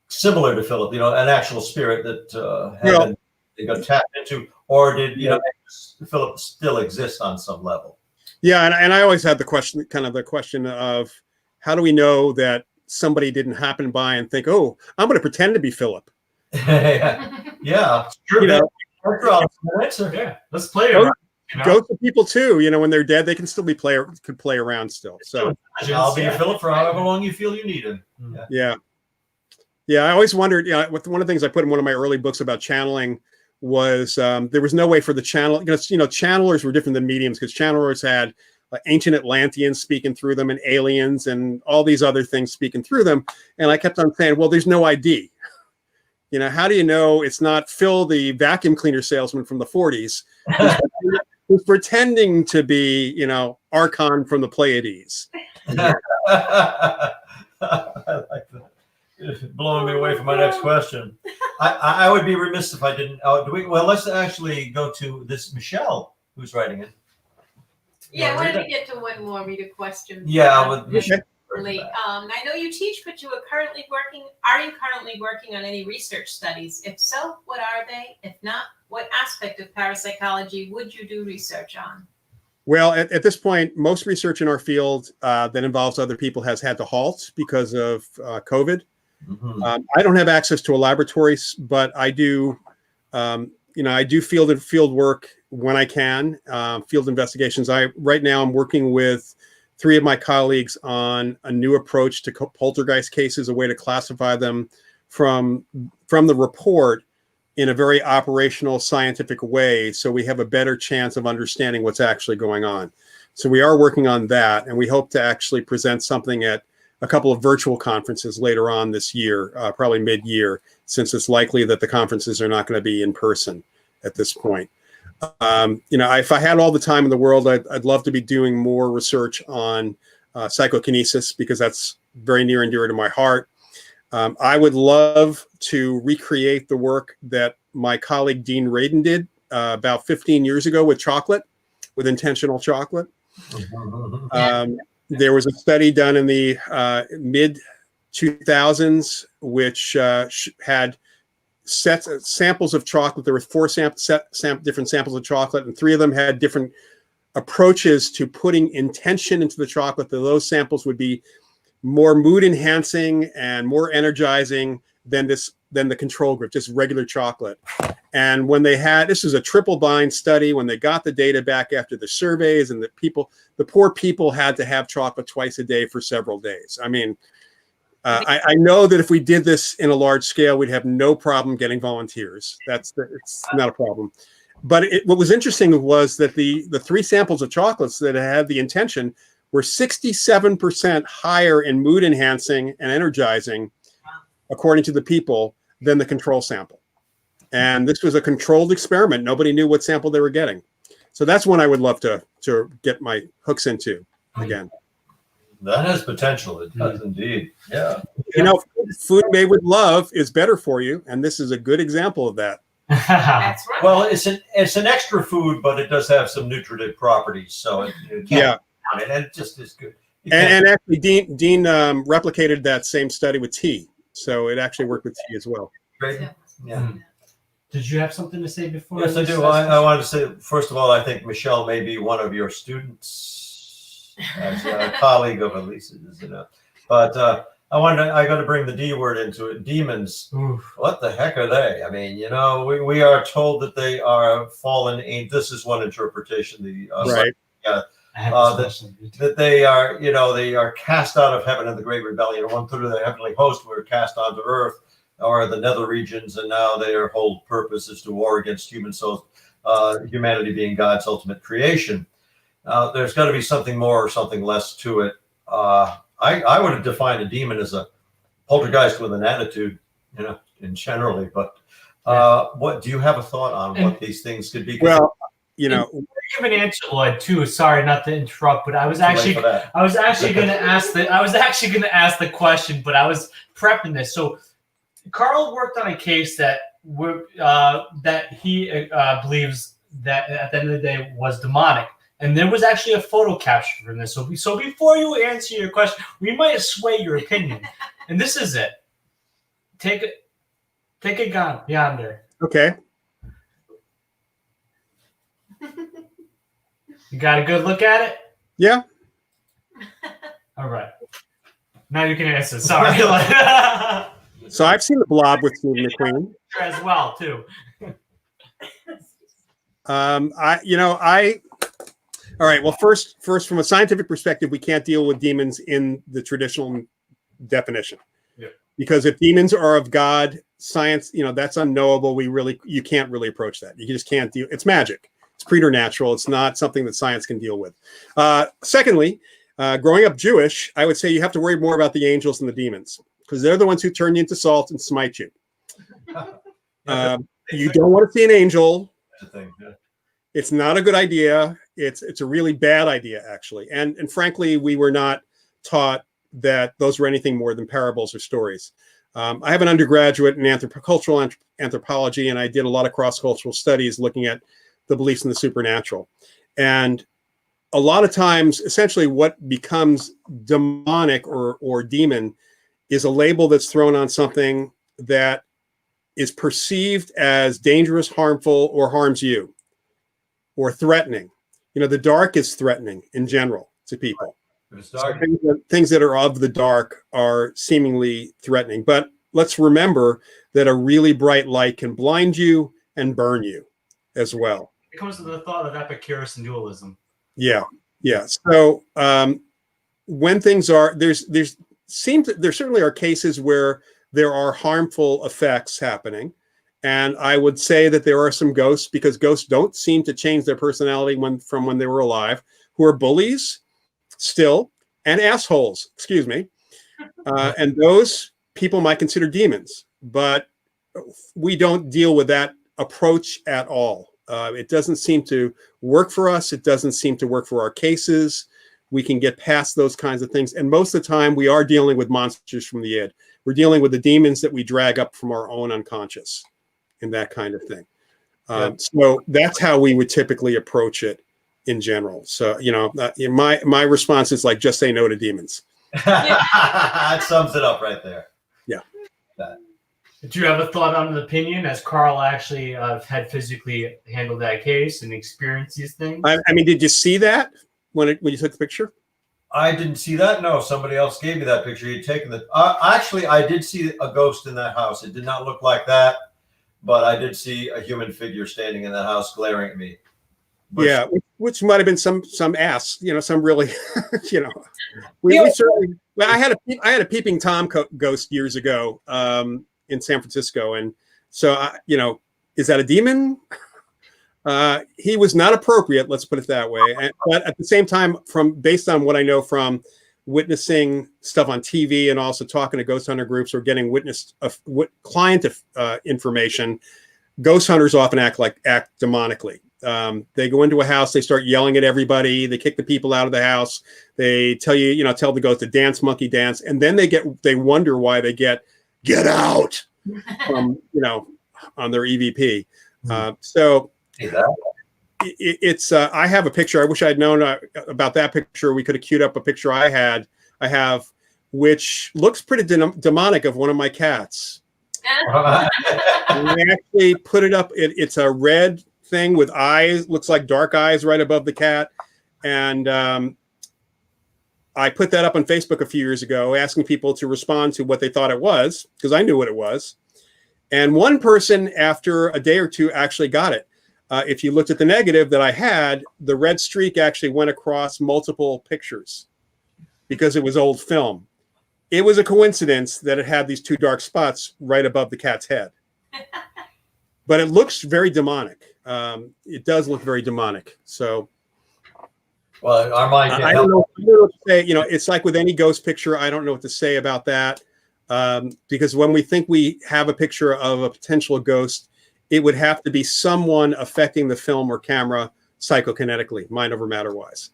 similar to Philip? You know, an actual spirit that they got tapped into, or did Philip still exist on some level? Yeah, and I always had the question of how do we know that somebody didn't happen by and think, oh, I'm going to pretend to be Philip. Yeah, True. You know, Yeah, let's play it. Ghosts of people too. You know, when they're dead, they can still play around still. So I'll be Philip for however long you feel you need him. Yeah. I always wondered. One of the things I put in one of my early books about channeling was there was no way for the channel. Channelers were different than mediums because channelers had ancient Atlanteans speaking through them and aliens and all these other things speaking through them. And I kept on saying, well, there's no ID. You know, how do you know it's not Phil, the vacuum cleaner salesman from the 40s, who's pretending to be, Archon from the Pleiades? I like that. It's blowing me away from my next question. I would be remiss if I didn't. Let's actually go to this Michelle, who's writing it. Yeah, I wanted to get to one more reader question. Yeah, with Michelle. I know you teach, but are you currently working on any research studies? If so, what are they? If not, what aspect of parapsychology would you do research on? Well, at this point, most research in our field that involves other people has had to halt because of COVID. Mm-hmm. I don't have access to a laboratory, but I do, I do field work when I can, field investigations. Right now I'm working with 3 of my colleagues on a new approach to poltergeist cases, a way to classify them from the report in a very operational, scientific way, so we have a better chance of understanding what's actually going on. So we are working on that, and we hope to actually present something at a couple of virtual conferences later on this year, probably mid-year, since it's likely that the conferences are not going to be in person at this point. If I had all the time in the world, I'd love to be doing more research on psychokinesis, because that's very near and dear to my heart. I would love to recreate the work that my colleague Dean Radin did about 15 years ago with chocolate, with intentional chocolate. There was a study done in the mid 2000s, which had samples of chocolate. There were 4 different samples of chocolate, and 3 of them had different approaches to putting intention into the chocolate. Those samples would be more mood enhancing and more energizing than the control group, just regular chocolate. And when this was a triple blind study, when they got the data back after the surveys, and the poor people had to have chocolate twice a day for several days. I mean, I know that if we did this in a large scale, we'd have no problem getting volunteers. It's not a problem. But what was interesting was that the 3 samples of chocolates that had the intention were 67% higher in mood enhancing and energizing, according to the people, than the control sample. And this was a controlled experiment. Nobody knew what sample they were getting. So that's one I would love to get my hooks into again. That has potential. It does indeed. Yeah. Food made with love is better for you, and this is a good example of that. That's right. Well, it's an extra food, but it does have some nutritive properties. So it and it just is good. And actually, Dean replicated that same study with tea, so it actually worked with tea as well. Great. Yeah. Did you have something to say before? Yes, I do. I wanted to say, first of all, I think Michelle may be one of your students, as a colleague of Elise's, But I got to bring the D word into it. Demons. Oof. What the heck are they? I mean, we are told that they are fallen angels. This is one interpretation. Right. That they are, they are cast out of heaven in the Great Rebellion. 1/3 of the heavenly host were cast onto earth, or the nether regions, and now their whole purpose is to war against human souls, humanity being God's ultimate creation. There's got to be something more or something less to it. I would have defined a demon as a poltergeist with an attitude, in generally. But what do you have a thought on what these things could be? Well, give an answer, Lloyd, too. Sorry, not to interrupt, but I was actually going to ask the question, but I was prepping this. So Carl worked on a case that he believes that at the end of the day was demonic. And there was actually a photo capture from this. So before you answer your question, we might sway your opinion. And this is it. Take it yonder. Okay. You got a good look at it? Yeah. All right. Now you can answer. Sorry. So I've seen the Blob with Steve McQueen as well too. All right. Well, first, from a scientific perspective, we can't deal with demons in the traditional definition. Yeah. Because if demons are of God, science, that's unknowable. You can't really approach that. You just can't deal. It's magic. It's preternatural. It's not something that science can deal with. Secondly, growing up Jewish, I would say you have to worry more about the angels than the demons, because they're the ones who turn you into salt and smite you. You don't want to see an angel. It's not a good idea. It's a really bad idea, actually. And frankly, we were not taught that those were anything more than parables or stories. I have an undergraduate in cultural anthropology, and I did a lot of cross-cultural studies looking at the beliefs in the supernatural. And a lot of times, essentially what becomes demonic or demon is a label that's thrown on something that is perceived as dangerous, harmful, or harms you, or threatening. The dark is threatening in general to people. So things that are of the dark are seemingly threatening. But let's remember that a really bright light can blind you and burn you as well. It comes to the thought of Epicurus and dualism. Yeah. So when things are there certainly are cases where there are harmful effects happening, and I would say that there are some ghosts, because ghosts don't seem to change their personality from when they were alive, who are bullies still and assholes. Excuse me, and those people might consider demons, but we don't deal with that approach at all. It doesn't seem to work for us. It doesn't seem to work for our cases. We can get past those kinds of things. And most of the time, we are dealing with monsters from the id. We're dealing with the demons that we drag up from our own unconscious and that kind of thing. So that's how we would typically approach it in general. So, my response is like, just say no to demons. That sums it up right there. Yeah. Do you have a thought on an opinion, as Carl actually had physically handled that case and experienced these things? I mean, did you see that when you took the picture? I didn't see that. No, somebody else gave me that picture. He'd taken the. Actually, I did see a ghost in that house. It did not look like that, but I did see a human figure standing in that house, glaring at me. Which might have been some ass, some really, we certainly. Well, I had a peeping Tom ghost years ago in San Francisco, and so is that a demon? He was not appropriate, let's put it that way. But at the same time, based on what I know from witnessing stuff on TV and also talking to ghost hunter groups or getting client information, ghost hunters often act demonically. They go into a house, they start yelling at everybody, they kick the people out of the house, they tell the ghost to dance, monkey dance, and then they wonder why they get out from on their EVP. So it's I have a picture. I wish I'd known about that picture. We could have queued up a picture I have, which looks pretty demonic, of one of my cats. We actually put it up. It's a red thing with eyes, looks like dark eyes right above the cat. And I put that up on Facebook a few years ago, asking people to respond to what they thought it was, because I knew what it was. And one person, after a day or two, actually got it. If you looked at the negative that I had, the red streak actually went across multiple pictures because it was old film. It was a coincidence that it had these two dark spots right above the cat's head. But it looks very demonic. It does look very demonic. So, well, our mind I don't know what to say. It's like with any ghost picture, I don't know what to say about that. Because when we think we have a picture of a potential ghost, it would have to be someone affecting the film or camera psychokinetically, mind over matter wise.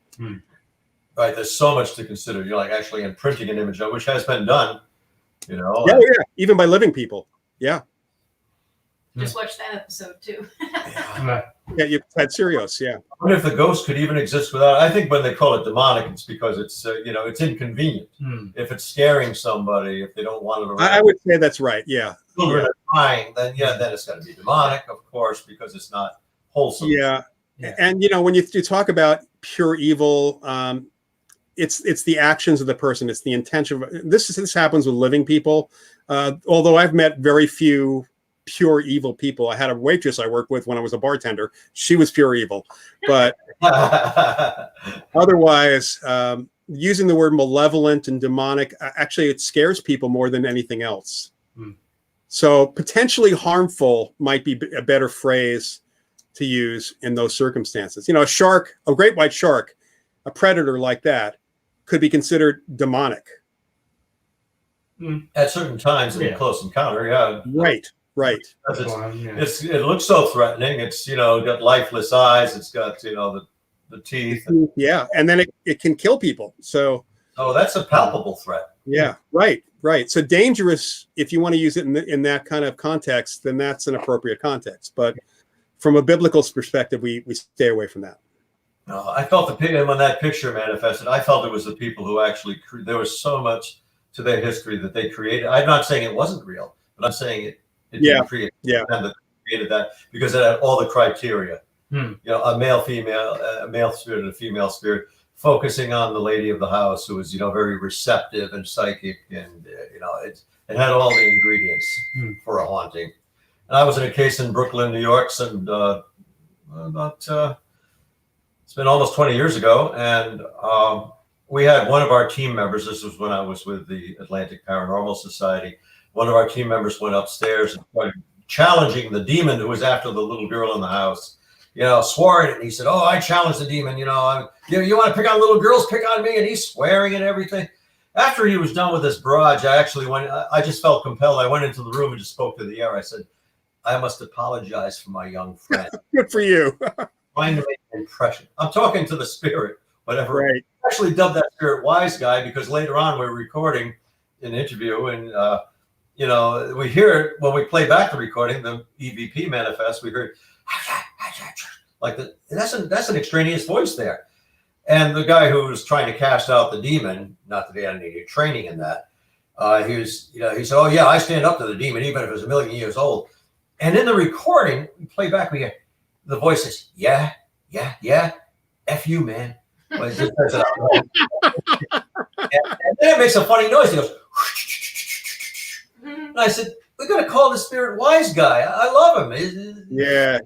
Right. There's so much to consider. You're like actually imprinting an image, which has been done, Yeah. Even by living people. Yeah. Just watched that episode too. Right. Yeah, you've had Sirius, yeah. I wonder if the ghost could even exist without. I think when they call it demonic, it's because it's it's inconvenient. If it's scaring somebody, if they don't want it around. I would say that's right, yeah. Children are crying, then it's got to be demonic, of course, because it's not wholesome. Yeah. And when you talk about pure evil, it's the actions of the person, it's the intention. This happens with living people. Although I've met very few pure evil people. I had a waitress I worked with when I was a bartender. She was pure evil, but otherwise, using the word malevolent and demonic, actually, it scares people more than anything else. So potentially harmful might be a better phrase to use in those circumstances. A shark, a great white shark, a predator like that could be considered demonic. At certain times in a close encounter, yeah. Right. It looks so threatening. It's got lifeless eyes. It's got the teeth. Yeah, and then it can kill people. So that's a palpable threat. Yeah, right. So dangerous, if you want to use it in that kind of context, then that's an appropriate context. But from a biblical perspective, we stay away from that. No, I felt when that picture manifested, I felt it was the people who actually there was so much to their history that they created. I'm not saying it wasn't real, but I'm saying it didn't create them that created that because it had all the criteria. A male spirit and a female spirit, focusing on the lady of the house who was very receptive and psychic, and it had all the ingredients for a haunting. And I was in a case in Brooklyn, New York, and it's been almost 20 years ago, and we had one of our team members. This was when I was with the Atlantic Paranormal Society. One of our team members went upstairs and started challenging the demon who was after the little girl in the house. Swore at it. And he said, "Oh, I challenged the demon. You want to pick on little girls? Pick on me." And he's swearing and everything. After he was done with this barrage, I just felt compelled. I went into the room and just spoke to the air. I said, "I must apologize for my young friend." Good for you. Trying to make an impression. I'm talking to the spirit, whatever. Right. I actually dubbed that spirit wise guy because later on we're recording an interview and we hear it when we play back the recording, the EVP manifest, we heard like that's an extraneous voice there. And the guy who was trying to cast out the demon, not that he had any training in that, he said, "Oh yeah, I stand up to the demon even if it was 1,000,000 years old." And in the recording, we play back, we hear the voice says, yeah, F you, man. Well, it just says it out loud. And then it makes a funny noise. He goes, and I said, "We got to call the spirit wise guy. I love him." Yeah.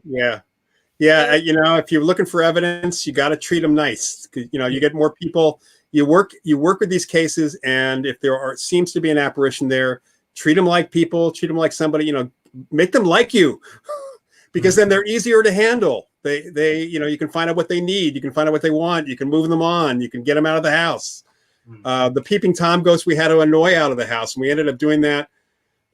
If you're looking for evidence, you got to treat them nice. You get more people. You work with these cases, and if seems to be an apparition there, treat them like people. Treat them like somebody. Make them like you, because then they're easier to handle. They you can find out what they need. You can find out what they want. You can move them on. You can get them out of the house. The peeping Tom ghost we had to annoy out of the house, and we ended up doing that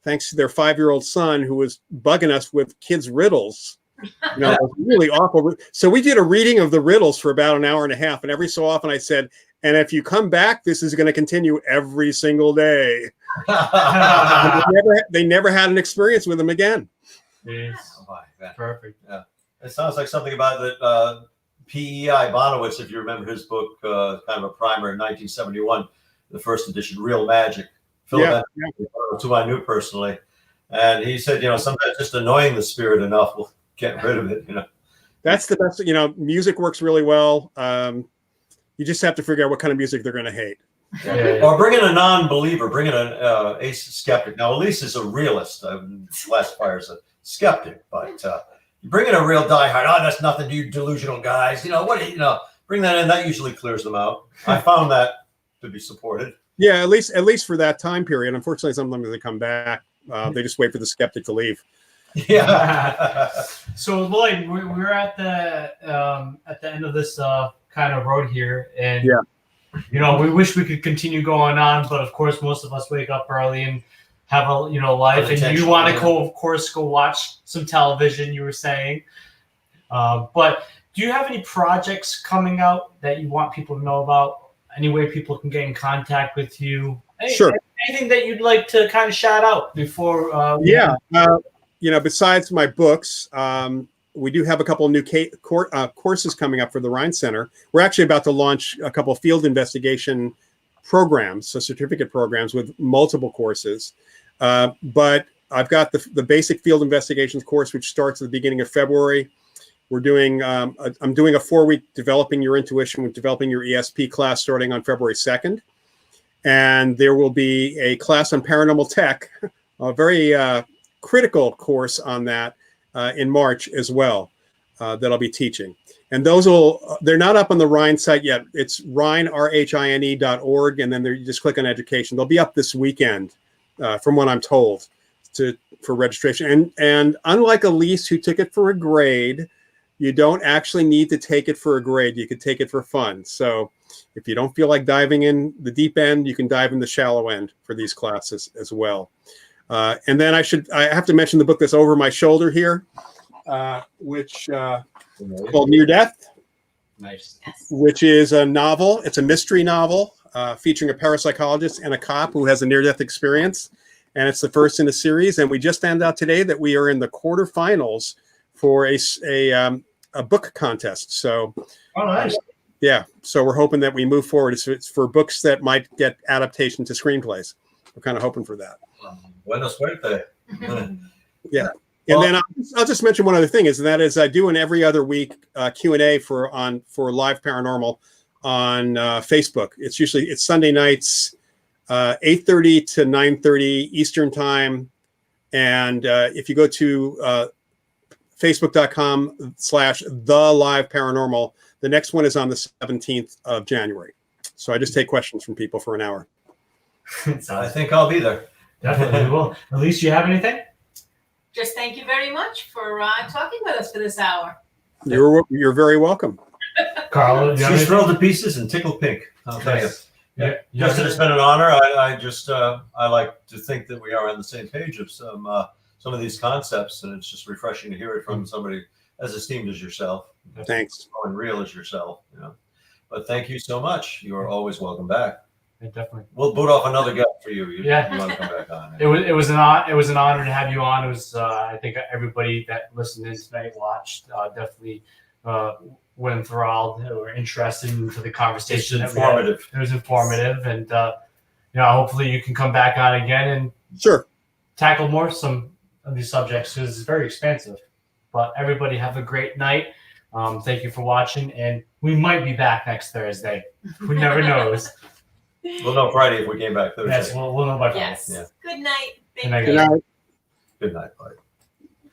thanks to their 5-year-old son who was bugging us with kids' riddles. It was really awful. So we did a reading of the riddles for about an hour and a half, and every so often I said, "And if you come back, this is going to continue every single day." They never had an experience with them again. Yes. Perfect. Yeah. It sounds like something about that P.E.I. Bonowitz, if you remember his book, kind of a primer in 1971, the first edition, Real Magic. Philip, who I knew personally. And he said, sometimes just annoying the spirit enough will get rid of it, That's the best. Music works really well. You just have to figure out what kind of music they're going to hate. Or bring in a non-believer, bring in an ace skeptic. Now, Elise is a realist. Classify her as a skeptic, but you bring in a real diehard. "Oh, that's nothing to you delusional guys. Bring that in. That usually clears them out. I found that to be supported. Yeah, at least for that time period. Unfortunately, sometimes they come back. They just wait for the skeptic to leave. Yeah. So Loyd, we're at the end of this kind of road here, and we wish we could continue going on, but of course, most of us wake up early and have a life, and you want to of course go watch some television. You were saying, but do you have any projects coming out that you want people to know about? Any way people can get in contact with you? Sure. Anything that you'd like to kind of shout out before? besides my books, we do have a couple of new courses coming up for the Rhine Center. We're actually about to launch a couple of field investigation programs, so certificate programs with multiple courses. But I've got the basic field investigations course, which starts at the beginning of February. We're doing, I'm doing a 4-week developing your intuition with developing your ESP class starting on February 2nd. And there will be a class on paranormal tech, a very critical course on that in March as well that I'll be teaching. And those they're not up on the Rhine site yet. It's Rhine, RHINE.org, and then you just click on education. They'll be up this weekend, from what I'm told, for registration. And unlike Elise, who took it for a grade, you don't actually need to take it for a grade. You could take it for fun. So if you don't feel like diving in the deep end, you can dive in the shallow end for these classes as well. And then I have to mention the book that's over my shoulder here, which called Near Death. Nice. Which is a novel. It's a mystery novel featuring a parapsychologist and a cop who has a near-death experience. And it's the first in a series. And we just found out today that we are in the quarterfinals for a book contest. So, oh, nice. Yeah. So we're hoping that we move forward. It's for books that might get adaptation to screenplays. We're kind of hoping for that. Buena suerte. Yeah. And then I'll just mention one other thing, and that is I do an every other week Q&A for Live Paranormal on Facebook. It's Sunday nights, 8:30 to 9:30 Eastern time. And if you go to facebook.com/TheLiveParanormal, the next one is on the 17th of January. So I just take questions from people for an hour. I think I'll be there. Definitely will. Elise, you have anything? Just thank you very much for talking with us for this hour. You're very welcome. Carla, She's thrilled to pieces and tickled pink. I'll tell you. Yeah. Justin, it's been an honor. I like to think that we are on the same page of some of these concepts, and it's just refreshing to hear it from somebody as esteemed as yourself. Thanks. And real as yourself, But thank you so much. You are always welcome back. Yeah, definitely. We'll boot off another guest for you. You Yeah. want to come back on? It was an honor to have you on. It was I think everybody that listened in tonight watched definitely were enthralled or interested into the conversation. It's informative. It was informative, and hopefully you can come back on again and Sure. tackle some of these subjects because it's very expansive. But everybody have a great night. Thank you for watching, and we might be back next Thursday. Who never knows? We'll know Friday if we came back Thursday. Yes, we'll know by Friday. Yes. Yeah. Good night. Good night, Thank guys. you. Good night, buddy.